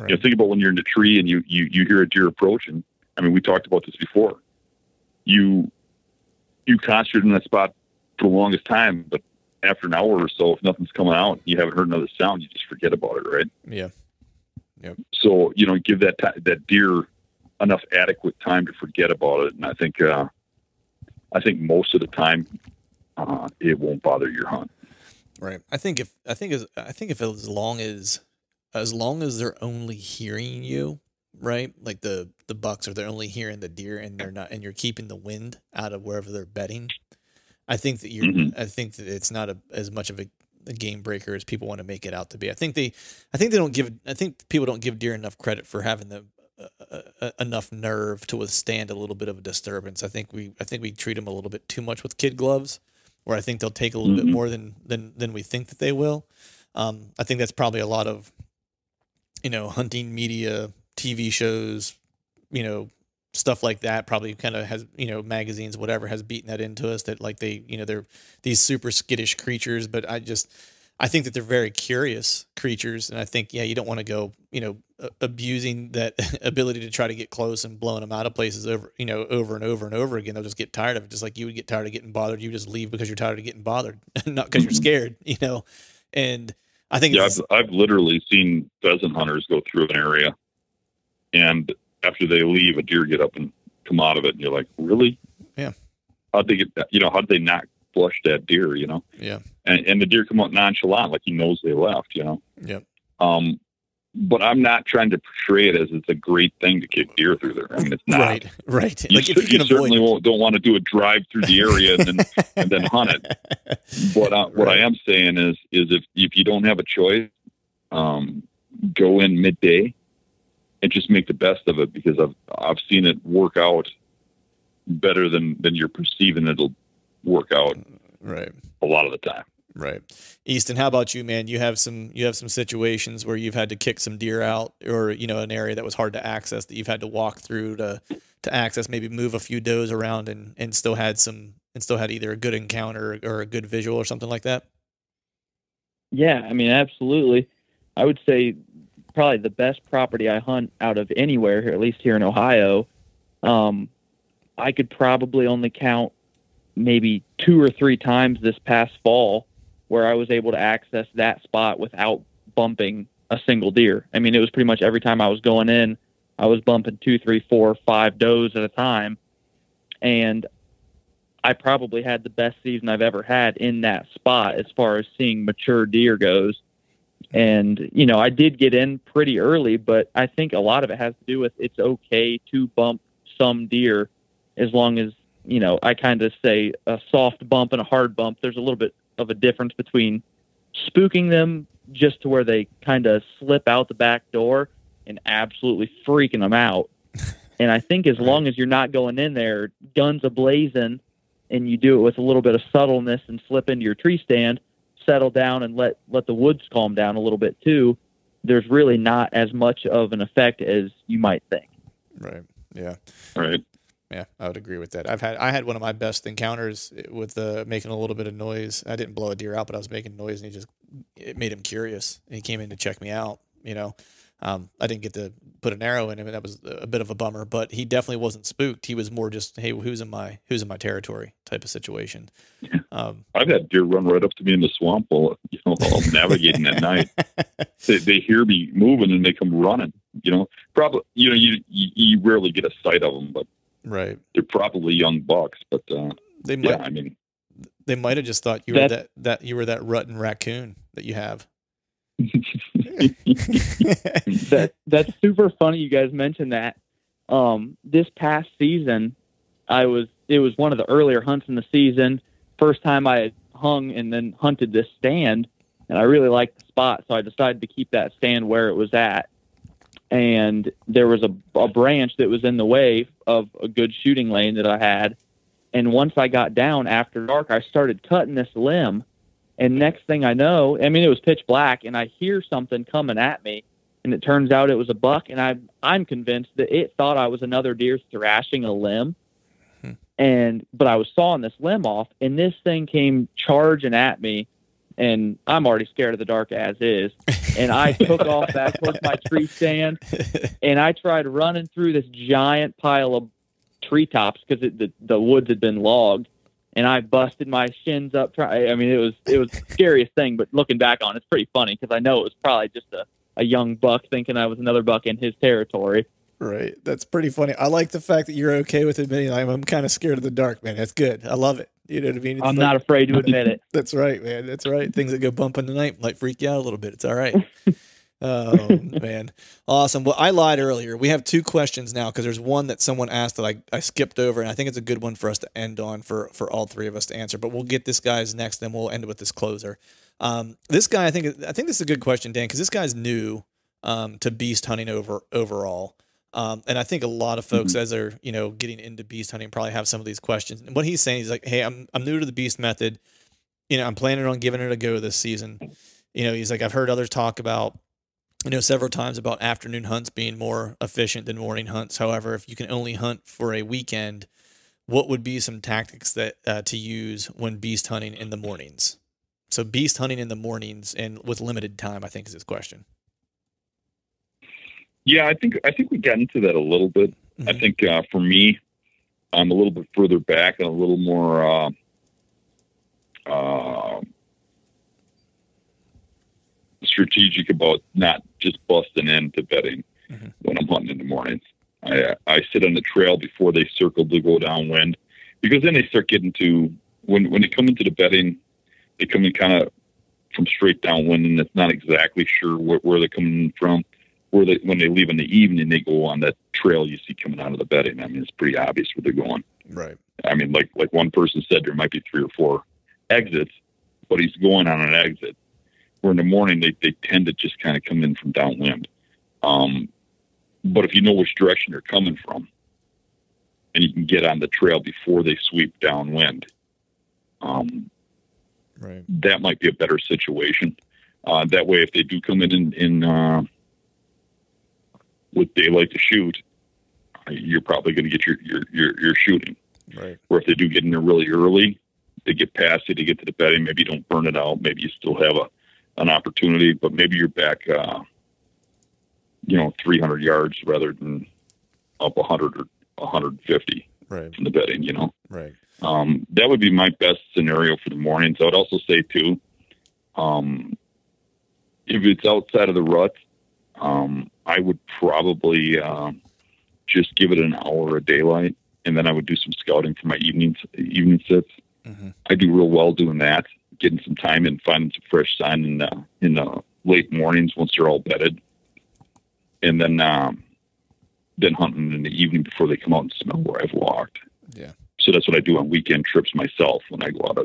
Right. Think about when you're in the tree and you hear a deer approaching. I mean, we talked about this before. You concentrate in that spot for the longest time, but after an hour or so, if nothing's coming out, you haven't heard another sound, you just forget about it, right? Yeah. Yep. So, give that deer enough adequate time to forget about it, and I think most of the time, it won't bother your hunt. Right. I think if as long as they're only hearing you, right? Like the bucks they're only hearing the deer, and they're not, and you're keeping the wind out of wherever they're bedding. I think that I think that it's not as much of a game breaker as people want to make it out to be. I think people don't give deer enough credit for having enough nerve to withstand a little bit of a disturbance. I think we treat them a little bit too much with kid gloves, where I think they'll take a little bit more than we think that they will. I think that's probably a lot of, hunting media, TV shows, stuff like that probably kind of has, magazines, whatever, has beaten that into us that like they're these super skittish creatures. But I think that they're very curious creatures. And I think, you don't want to go, abusing that ability to try to get close and blowing them out of places over and over and over again. They'll just get tired of it. Just like you would get tired of getting bothered. You just leave because you're tired of getting bothered, not because you're scared, and I think, I've literally seen pheasant hunters go through an area, and after they leave, a deer get up and come out of it, and you're like, really? Yeah. How'd they get that? How'd they not flush that deer? Yeah. And the deer come out nonchalant, like he knows they left. Yeah. But I'm not trying to portray it as it's a great thing to kick deer through there. I mean, it's not. Right. You, like if you certainly don't want to do a drive through the area and then hunt it. But what I am saying is if you don't have a choice, go in midday and just make the best of it, because I've seen it work out better than you're perceiving it'll work out. Right. A lot of the time. Right. Easton, how about you, man? You have some situations where you've had to kick some deer out, or, an area that was hard to access that you've had to walk through to access, maybe move a few does around and still had either a good encounter or a good visual or something like that. Yeah, I mean, absolutely. I would say probably the best property I hunt out of anywhere here, at least here in Ohio. I could probably only count maybe 2 or 3 times this past fall where I was able to access that spot without bumping a single deer. I mean, it was pretty much every time I was going in, I was bumping 2, 3, 4, 5 does at a time. And I probably had the best season I've ever had in that spot as far as seeing mature deer goes. And, I did get in pretty early, but I think a lot of it has to do with it's okay to bump some deer as long as, I kind of say a soft bump and a hard bump. There's a little bit of a difference between spooking them just to where they kind of slip out the back door and absolutely freaking them out. And I think as long as you're not going in there guns a-blazing and you do it with a little bit of subtleness and slip into your tree stand, settle down and let the woods calm down a little bit too, there's really not as much of an effect as you might think. Right. Yeah. Right. Yeah, I would agree with that. I had one of my best encounters with making a little bit of noise. I didn't blow a deer out, but I was making noise, and it made him curious, and he came in to check me out. I didn't get to put an arrow in him, and that was a bit of a bummer. But he definitely wasn't spooked. He was more just, hey, who's in my territory type of situation. I've had deer run right up to me in the swamp while I'm navigating at night. They hear me moving and they come running. Probably you rarely get a sight of them, but. Right. They're probably young bucks, but they might have just thought you were that rutting raccoon that you have. That's super funny you guys mentioned that. This past season, it was one of the earlier hunts in the season. First time I had hung and then hunted this stand, and I really liked the spot, so I decided to keep that stand where it was at. And there was a branch that was in the way of a good shooting lane that I had. And once I got down after dark, I started cutting this limb. And next thing I know, I mean, it was pitch black, and I hear something coming at me. And it turns out it was a buck, and I'm convinced that it thought I was another deer thrashing a limb. But I was sawing this limb off, and this thing came charging at me. And I'm already scared of the dark as is. And I took off back towards my tree stand, and I tried running through this giant pile of treetops because the woods had been logged, and I busted my shins up. I mean, it was the scariest thing. But looking back on it, it's pretty funny because I know it was probably just a young buck thinking I was another buck in his territory. Right. That's pretty funny. I like the fact that you're okay with admitting I'm kind of scared of the dark, man. That's good. I love it. You know what I mean? I'm not afraid to admit it. That's right, man. That's right. Things that go bump in the night might freak you out a little bit. It's all right. Oh, man. Awesome. Well, I lied earlier. We have 2 questions now because there's one that someone asked that I skipped over, and I think it's a good one for us to end on for all 3 of us to answer. But we'll get this guy's next, then we'll end with this closer. This guy, I think this is a good question, Dan, because this guy's new to beast hunting overall. And I think a lot of folks, as they're, getting into beast hunting, probably have some of these questions. And what he's saying is like, hey, I'm new to the beast method. I'm planning on giving it a go this season. He's like, I've heard others talk about, several times about afternoon hunts being more efficient than morning hunts. However, if you can only hunt for a weekend, what would be some tactics that to use when beast hunting in the mornings? So beast hunting in the mornings and with limited time, I think, is his question. Yeah, I think we got into that a little bit. Mm-hmm. I think for me, I'm a little bit further back and a little more strategic about not just busting into bedding when I'm hunting in the mornings. I sit on the trail before they circle to go downwind, because then they start getting to when they come into the bedding, they come in kind of from straight downwind, and it's not exactly sure where they're coming from. When they leave in the evening, they go on that trail you see coming out of the bedding. I mean, it's pretty obvious where they're going. Right. I mean, like one person said, there might be 3 or 4 exits, but he's going on an exit. Where in the morning, they tend to just kind of come in from downwind. But if you know which direction they're coming from, and you can get on the trail before they sweep downwind, right, that might be a better situation. That way, if they do come in with daylight to shoot, you're probably going to get your shooting. Right. Or if they do get in there really early, they get past it, they get to the bedding, maybe you don't burn it out, maybe you still have an opportunity, but maybe you're back 300 yards rather than up 100 or 150 right. from the bedding, Right. That would be my best scenario for the mornings. I would also say too, if it's outside of the rut, I would probably just give it an hour of daylight, and then I would do some scouting for my evening sits. Mm-hmm. I do real well doing that, getting some time and finding some fresh sign in the late mornings once they're all bedded, and then hunting in the evening before they come out and smell where I've walked. Yeah. So that's what I do on weekend trips myself when I go out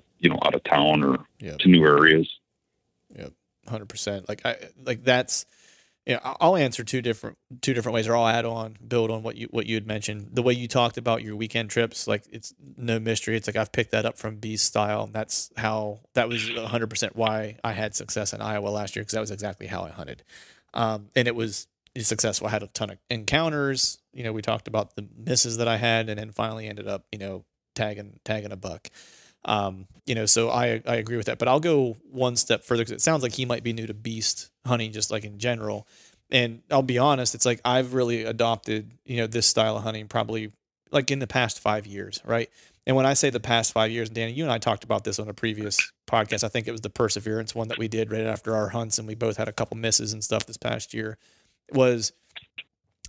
of town or yep. to new areas. Yep. 100%. That's, I'll answer two different ways, or I'll build on what you had mentioned. The way you talked about your weekend trips, like, it's no mystery. It's like I've picked that up from Beast Style, and that was 100% why I had success in Iowa last year, because that was exactly how I hunted. And it was successful. I had a ton of encounters. We talked about the misses that I had, and then finally ended up, tagging a buck. So I agree with that, but I'll go one step further, because it sounds like he might be new to beast hunting, just like in general. And I'll be honest, it's like I've really adopted, this style of hunting probably like in the past 5 years. Right. And when I say the past 5 years, Danny, you and I talked about this on a previous podcast. I think it was the Perseverance one that we did right after our hunts, and we both had a couple misses and stuff this past year. Was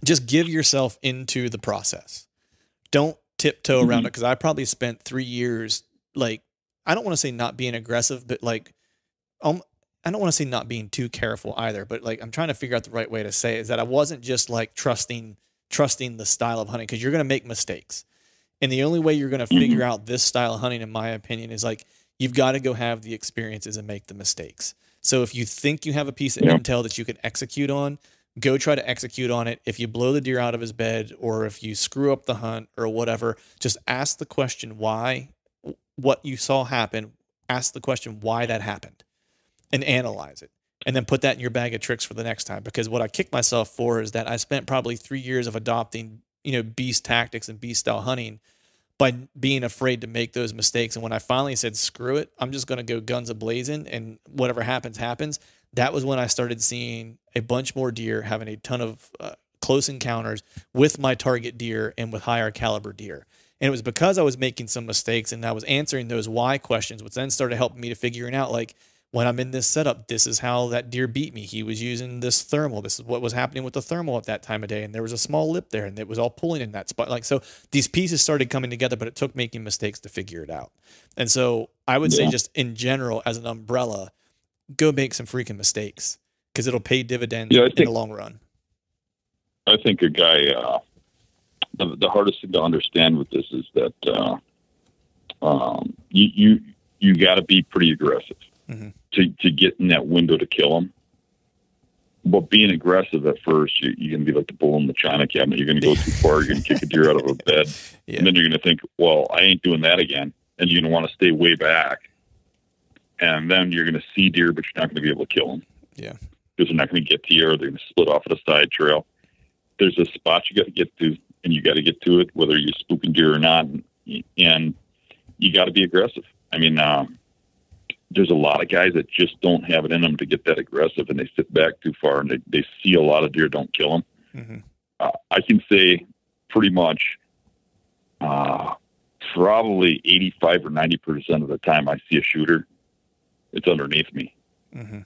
just give yourself into the process. Don't tiptoe around it, because I probably spent 3 years, like, I don't want to say not being aggressive, but like, I don't want to say not being too careful either, but like, I'm trying to figure out the right way to say it, is that I wasn't just like trusting the style of hunting, because you're going to make mistakes. And the only way you're going to figure out this style of hunting, in my opinion, is like, you've got to go have the experiences and make the mistakes. So if you think you have a piece of intel that you can execute on, go try to execute on it. If you blow the deer out of his bed, or if you screw up the hunt or whatever, just ask the question why. What you saw happen, ask the question why that happened, and analyze it, and then put that in your bag of tricks for the next time. Because what I kick myself for is that I spent probably 3 years of adopting, beast tactics and beast style hunting by being afraid to make those mistakes. And when I finally said, screw it, I'm just going to go guns a-blazing, and whatever happens, happens. That was when I started seeing a bunch more deer, having a ton of close encounters with my target deer and with higher caliber deer. And it was because I was making some mistakes, and I was answering those why questions, which then started helping me to figuring out, like, when I'm in this setup, this is how that deer beat me. He was using this thermal. This is what was happening with the thermal at that time of day. And there was a small lip there, and it was all pulling in that spot. Like, so these pieces started coming together, but it took making mistakes to figure it out. And so I would say, just in general, as an umbrella, go make some freaking mistakes, because it'll pay dividends in the long run. I think a guy, the hardest thing to understand with this is that you got to be pretty aggressive to get in that window to kill them. But being aggressive at first, you're going to be like the bull in the china cabinet. You're going to go too far. You're going to kick a deer out of a bed. Yeah. And then you're going to think, well, I ain't doing that again. And you're going to want to stay way back. And then you're going to see deer, but you're not going to be able to kill them. Yeah. Because they're not going to get to you, or they're going to split off at a side trail. There's a spot you got to get to, and you got to get to it, whether you're spooking deer or not. And you got to be aggressive. I mean, there's a lot of guys that just don't have it in them to get that aggressive, and they sit back too far, and they see a lot of deer, don't kill them. Mm-hmm. I can say pretty much probably 85 or 90% of the time I see a shooter, it's underneath me. Mm-hmm.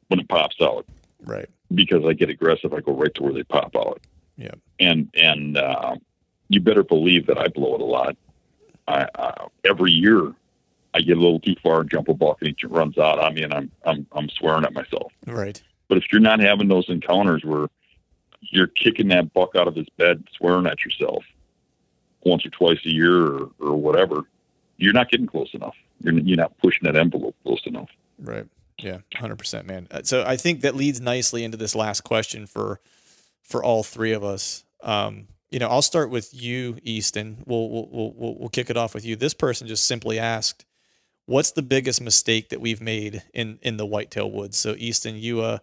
When it pops out. Right. Because I get aggressive, I go right to where they pop out. Yeah. And you better believe that I blow it a lot. Every year I get a little too far and jump a buck, and he runs out on me, and I'm swearing at myself. Right. But if you're not having those encounters where you're kicking that buck out of his bed, swearing at yourself once or twice a year or whatever, you're not getting close enough. You're not pushing that envelope close enough. Right. Yeah, 100%, man. So I think that leads nicely into this last question for all three of us. I'll start with you, Easton. We'll kick it off with you. This person just simply asked, "What's the biggest mistake that we've made in the whitetail woods?" So Easton, you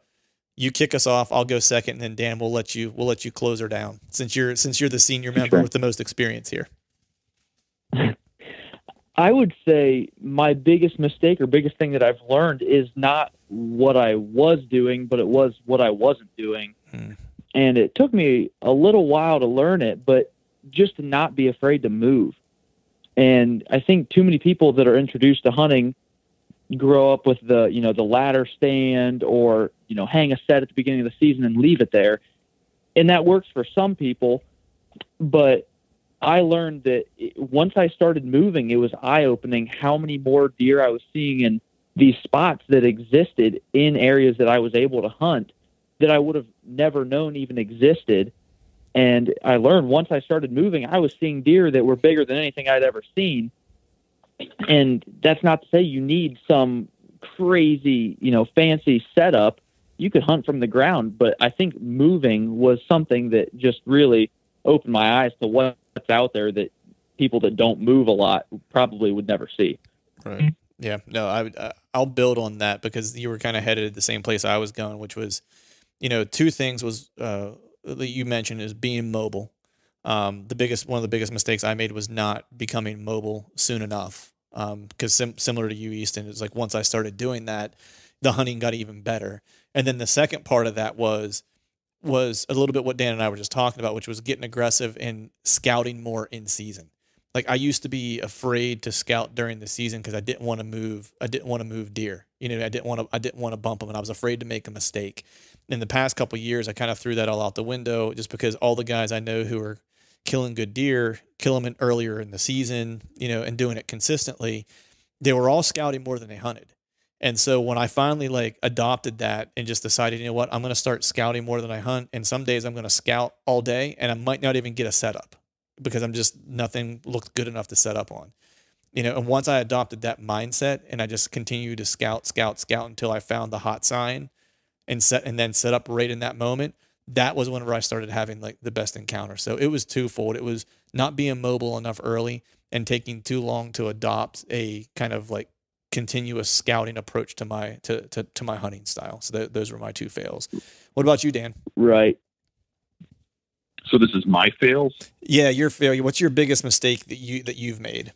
kick us off. I'll go second, and then Dan, we'll let you close her down since you're the senior member with the most experience here. I would say my biggest mistake or biggest thing that I've learned is not what I was doing, but it was what I wasn't doing. And it took me a little while to learn it, but just to not be afraid to move. And I think too many people that are introduced to hunting grow up with the ladder stand or, hang a set at the beginning of the season and leave it there. And that works for some people, but I learned that once I started moving, it was eye-opening how many more deer I was seeing in these spots that existed in areas that I was able to hunt that I would have never known even existed. And I learned once I started moving, I was seeing deer that were bigger than anything I'd ever seen. And that's not to say you need some crazy, fancy setup. You could hunt from the ground, but I think moving was something that just really opened my eyes to what's out there that people that don't move a lot probably would never see. Right. Yeah. No, I'll build on that because you were kind of headed the same place I was going, which was, two things was that you mentioned is being mobile. One of the biggest mistakes I made was not becoming mobile soon enough. Because similar to you, Easton, it's like once I started doing that, the hunting got even better. And then the second part of that was a little bit what Dan and I were just talking about, which was getting aggressive and scouting more in season. Like I used to be afraid to scout during the season because I didn't want to move. I didn't want to move deer. I didn't want to bump them, and I was afraid to make a mistake. In the past couple of years, I kind of threw that all out the window just because all the guys I know who are killing good deer, kill them earlier in the season, and doing it consistently, they were all scouting more than they hunted. And so when I finally adopted that and just decided, I'm going to start scouting more than I hunt. And some days I'm going to scout all day and I might not even get a setup because nothing looked good enough to set up on, and once I adopted that mindset and I just continued to scout until I found the hot sign and then set up right in that moment, that was whenever I started having the best encounter. So it was twofold. It was not being mobile enough early and taking too long to adopt a kind of continuous scouting approach to my hunting style. So those were my two fails. What about you, Dan? Right. So this is my fails? Yeah, your failure. What's your biggest mistake that you've made?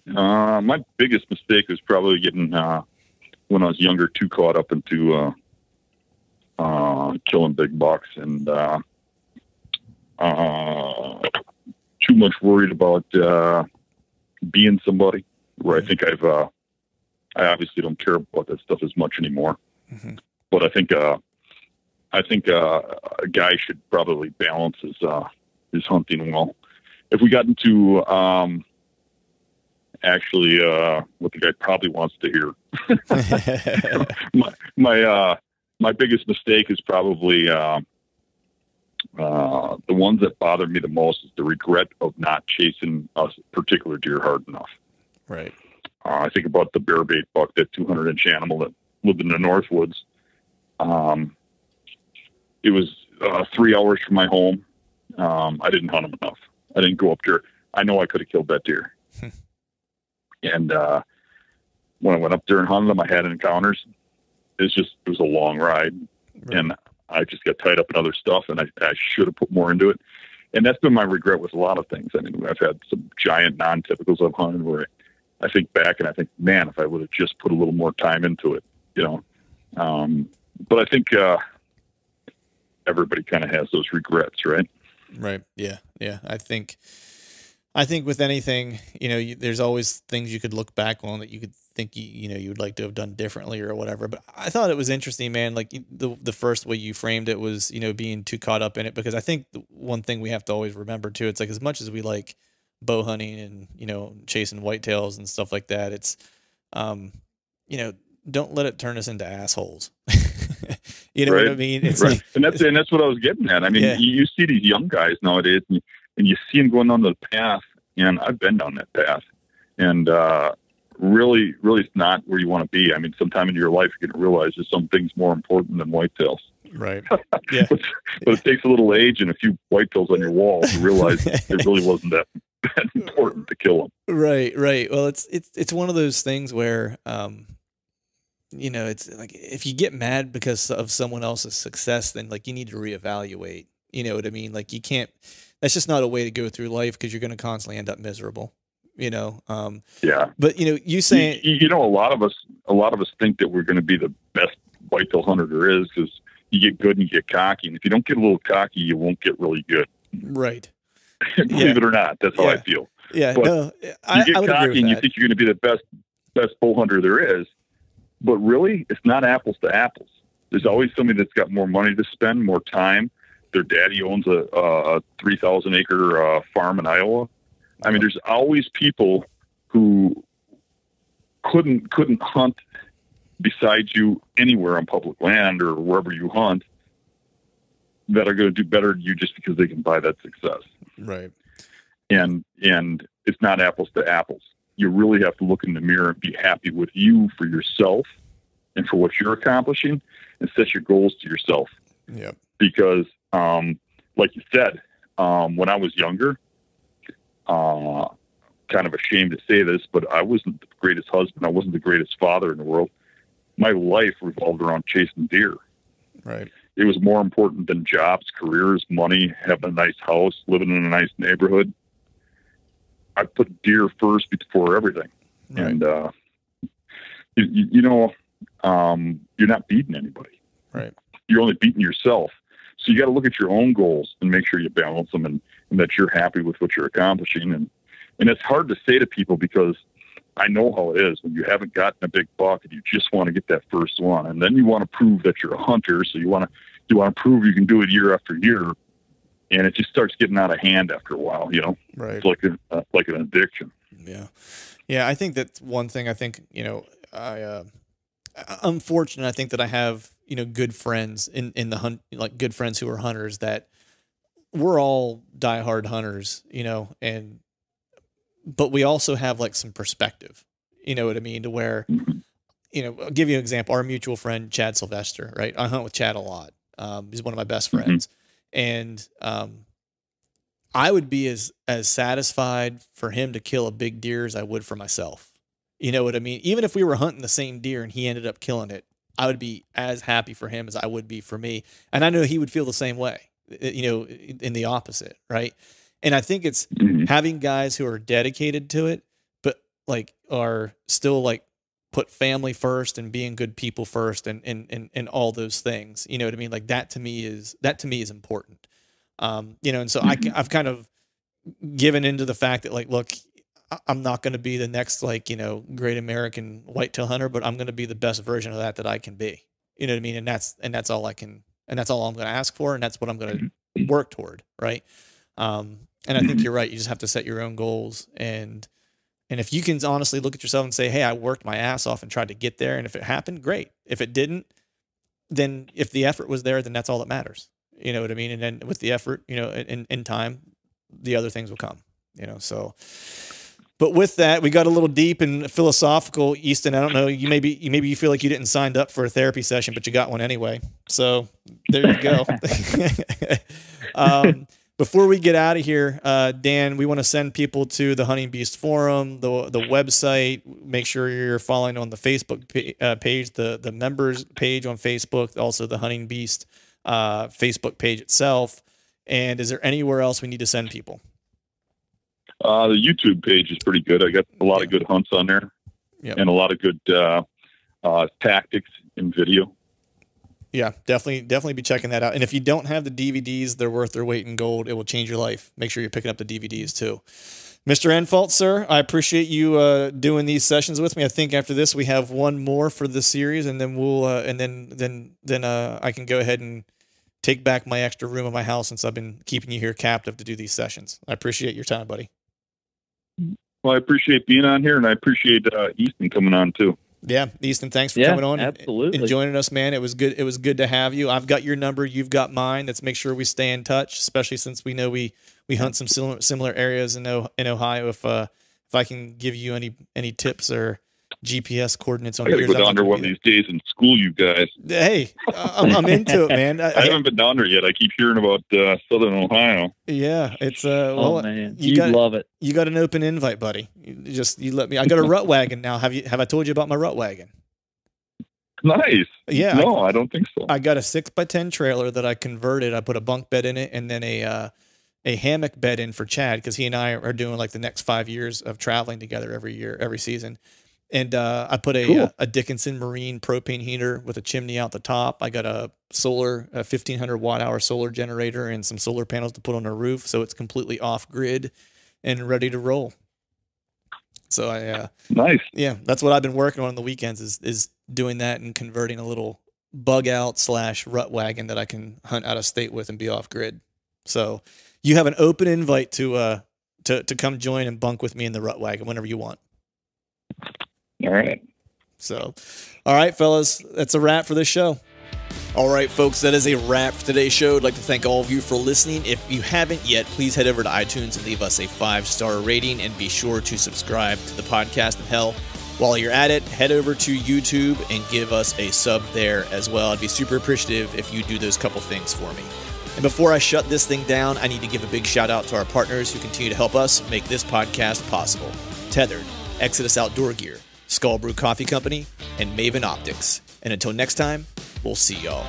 My biggest mistake was probably getting when I was younger too caught up into killing big bucks and too much worried about being somebody. Where I think I obviously don't care about that stuff as much anymore. Mm-hmm. But I think a guy should probably balance his hunting well. If we got into what the guy probably wants to hear, my biggest mistake is probably the ones that bother me the most is the regret of not chasing a particular deer hard enough. Right. I think about the bear bait buck, that 200-inch animal that lived in the Northwoods. It was 3 hours from my home. I didn't hunt them enough. I didn't go up there. I know I could have killed that deer. And when I went up there and hunted them, I had encounters. It was a long ride. Right. And I just got tied up in other stuff, and I should have put more into it. And that's been my regret with a lot of things. I mean, I've had some giant non-typicals I've hunted where I think back and I think, man, if I would have just put a little more time into it, you know. But I think everybody kind of has those regrets, right? Right. Yeah. Yeah. I think with anything, you know, there's always things you could look back on that you could think, you know, you would like to have done differently or whatever. But I thought it was interesting, man. Like the first way you framed it was, you know, being too caught up in it, because I think the one thing we have to always remember too, it's like, as much as we like bow hunting and, you know, chasing whitetails and stuff like that, it's, you know, don't let it turn us into assholes. You know what I mean? It's right. Like, and that's what I was getting at. I mean, you see these young guys nowadays, and you see them going on the path, and I've been down that path, and really, it's not where you want to be. I mean, sometime in your life, you're going to realize there's some things more important than whitetails. Right. Yeah. but it takes a little age and a few whitetails on your wall to realize it really wasn't that important to kill them. Right. Well, it's one of those things where, you know, it's like, if you get mad because of someone else's success, then like you need to reevaluate. You know what I mean? Like, you can't. That's just not a way to go through life, because you're going to constantly end up miserable. You know. Yeah. But you know, you saying, you know, a lot of us think that we're going to be the best whitetail hunter there is, because you get good and you get cocky, and if you don't get a little cocky, you won't get really good. Right. Believe it or not, that's how I feel. Yeah. But no, you get cocky and you think you're going to be the best bow hunter there is. But really, it's not apples to apples. There's always somebody that's got more money to spend, more time. Their daddy owns a 3,000 acre farm in Iowa. I mean, there's always people who couldn't hunt beside you anywhere on public land or wherever you hunt, that are going to do better than you just because they can buy that success. Right. And it's not apples to apples. You really have to look in the mirror and be happy with you for yourself and for what you're accomplishing, and set your goals to yourself. Yeah. Because, like you said, when I was younger, kind of ashamed to say this, but I wasn't the greatest husband. I wasn't the greatest father in the world. My life revolved around chasing deer. Right. It was more important than jobs, careers, money, having a nice house, living in a nice neighborhood. I put deer first before everything. Right. And, you know, you're not beating anybody. Right. You're only beating yourself. So you got to look at your own goals and make sure you balance them, and that you're happy with what you're accomplishing. And it's hard to say to people, because I know how it is when you haven't gotten a big buck and you just want to get that first one. And then you want to prove that you're a hunter. So you want to prove you can do it year after year. And it just starts getting out of hand after a while, you know. Right. It's like an addiction. Yeah. Yeah. I think that's one thing. I think, you know, I'm fortunate. I think that I have, you know, good friends in the hunt, like good friends who are hunters, that we're all diehard hunters, you know, but we also have like some perspective, you know what I mean? To where, you know, I'll give you an example. Our mutual friend, Chad Sylvester, right? I hunt with Chad a lot. He's one of my best friends. And, I would be as satisfied for him to kill a big deer as I would for myself. You know what I mean? Even if we were hunting the same deer and he ended up killing it, I would be as happy for him as I would be for me. And I know he would feel the same way, you know, in the opposite. Right. And I think it's having guys who are dedicated to it, but like are still like put family first and being good people first and all those things. You know what I mean? Like that to me is important. You know, and so I've kind of given into the fact that like, look, I'm not going to be the next, like, you know, great American whitetail hunter, but I'm going to be the best version of that I can be. You know what I mean? And that's all I can, and that's all I'm going to ask for. And that's what I'm going to work toward. Right. And I think you're right. You just have to set your own goals. And if you can honestly look at yourself and say, hey, I worked my ass off and tried to get there. And if it happened, great. If it didn't, then if the effort was there, then that's all that matters. You know what I mean? And then with the effort, you know, in time, the other things will come, you know? So But with that, we got a little deep and philosophical. Easton, I don't know. Maybe you feel like you didn't sign up for a therapy session, but you got one anyway. So there you go. Before we get out of here, Dan, we want to send people to the Hunting Beast Forum, the website. Make sure you're following on the Facebook page, the members page on Facebook, also the Hunting Beast Facebook page itself. And is there anywhere else we need to send people? The YouTube page is pretty good. I got a lot of good hunts on there, and a lot of good tactics in video. Yeah, definitely be checking that out. And if you don't have the DVDs, they're worth their weight in gold. It will change your life. Make sure you're picking up the DVDs too. Mr. Infalt, sir, I appreciate you doing these sessions with me. I think after this we have one more for the series, and then we'll then I can go ahead and take back my extra room in my house since I've been keeping you here captive to do these sessions. I appreciate your time, buddy. Well, I appreciate being on here, and I appreciate Easton coming on too. Yeah, Easton, thanks for coming on absolutely. and joining us, man. It was good. It was good to have you. I've got your number. You've got mine. Let's make sure we stay in touch, especially since we know we hunt some similar areas in Ohio. If I can give you any tips or GPS coordinates on I gotta go down there one of these days and school you guys. Hey, I'm into it, man. I haven't been down there yet. I keep hearing about Southern Ohio. Yeah, it's oh man, you love it. You got an open invite, buddy. You let me. I got a rut wagon now. Have I told you about my rut wagon? Nice. Yeah. No, I don't think so. I got a 6x10 trailer that I converted. I put a bunk bed in it and then a hammock bed in for Chad because he and I are doing like the next 5 years of traveling together every season. And I put a Dickinson Marine propane heater with a chimney out the top. I got a 1,500 watt-hour solar generator and some solar panels to put on the roof, so it's completely off-grid and ready to roll. So nice. Yeah, that's what I've been working on the weekends is doing that and converting a little bug out / rut wagon that I can hunt out of state with and be off-grid. So you have an open invite to come join and bunk with me in the rut wagon whenever you want. All right. So, all right, fellas, that's a wrap for this show. All right, folks, that is a wrap for today's show. I'd like to thank all of you for listening. If you haven't yet, please head over to iTunes and leave us a 5-star rating, and be sure to subscribe to the podcast. And hell, while you're at it, head over to YouTube and give us a sub there as well. I'd be super appreciative if you do those couple things for me. And before I shut this thing down, I need to give a big shout out to our partners who continue to help us make this podcast possible. Tethered, Exodus Outdoor Gear, Skull Brew Coffee Company, and Maven Optics. And until next time, we'll see y'all.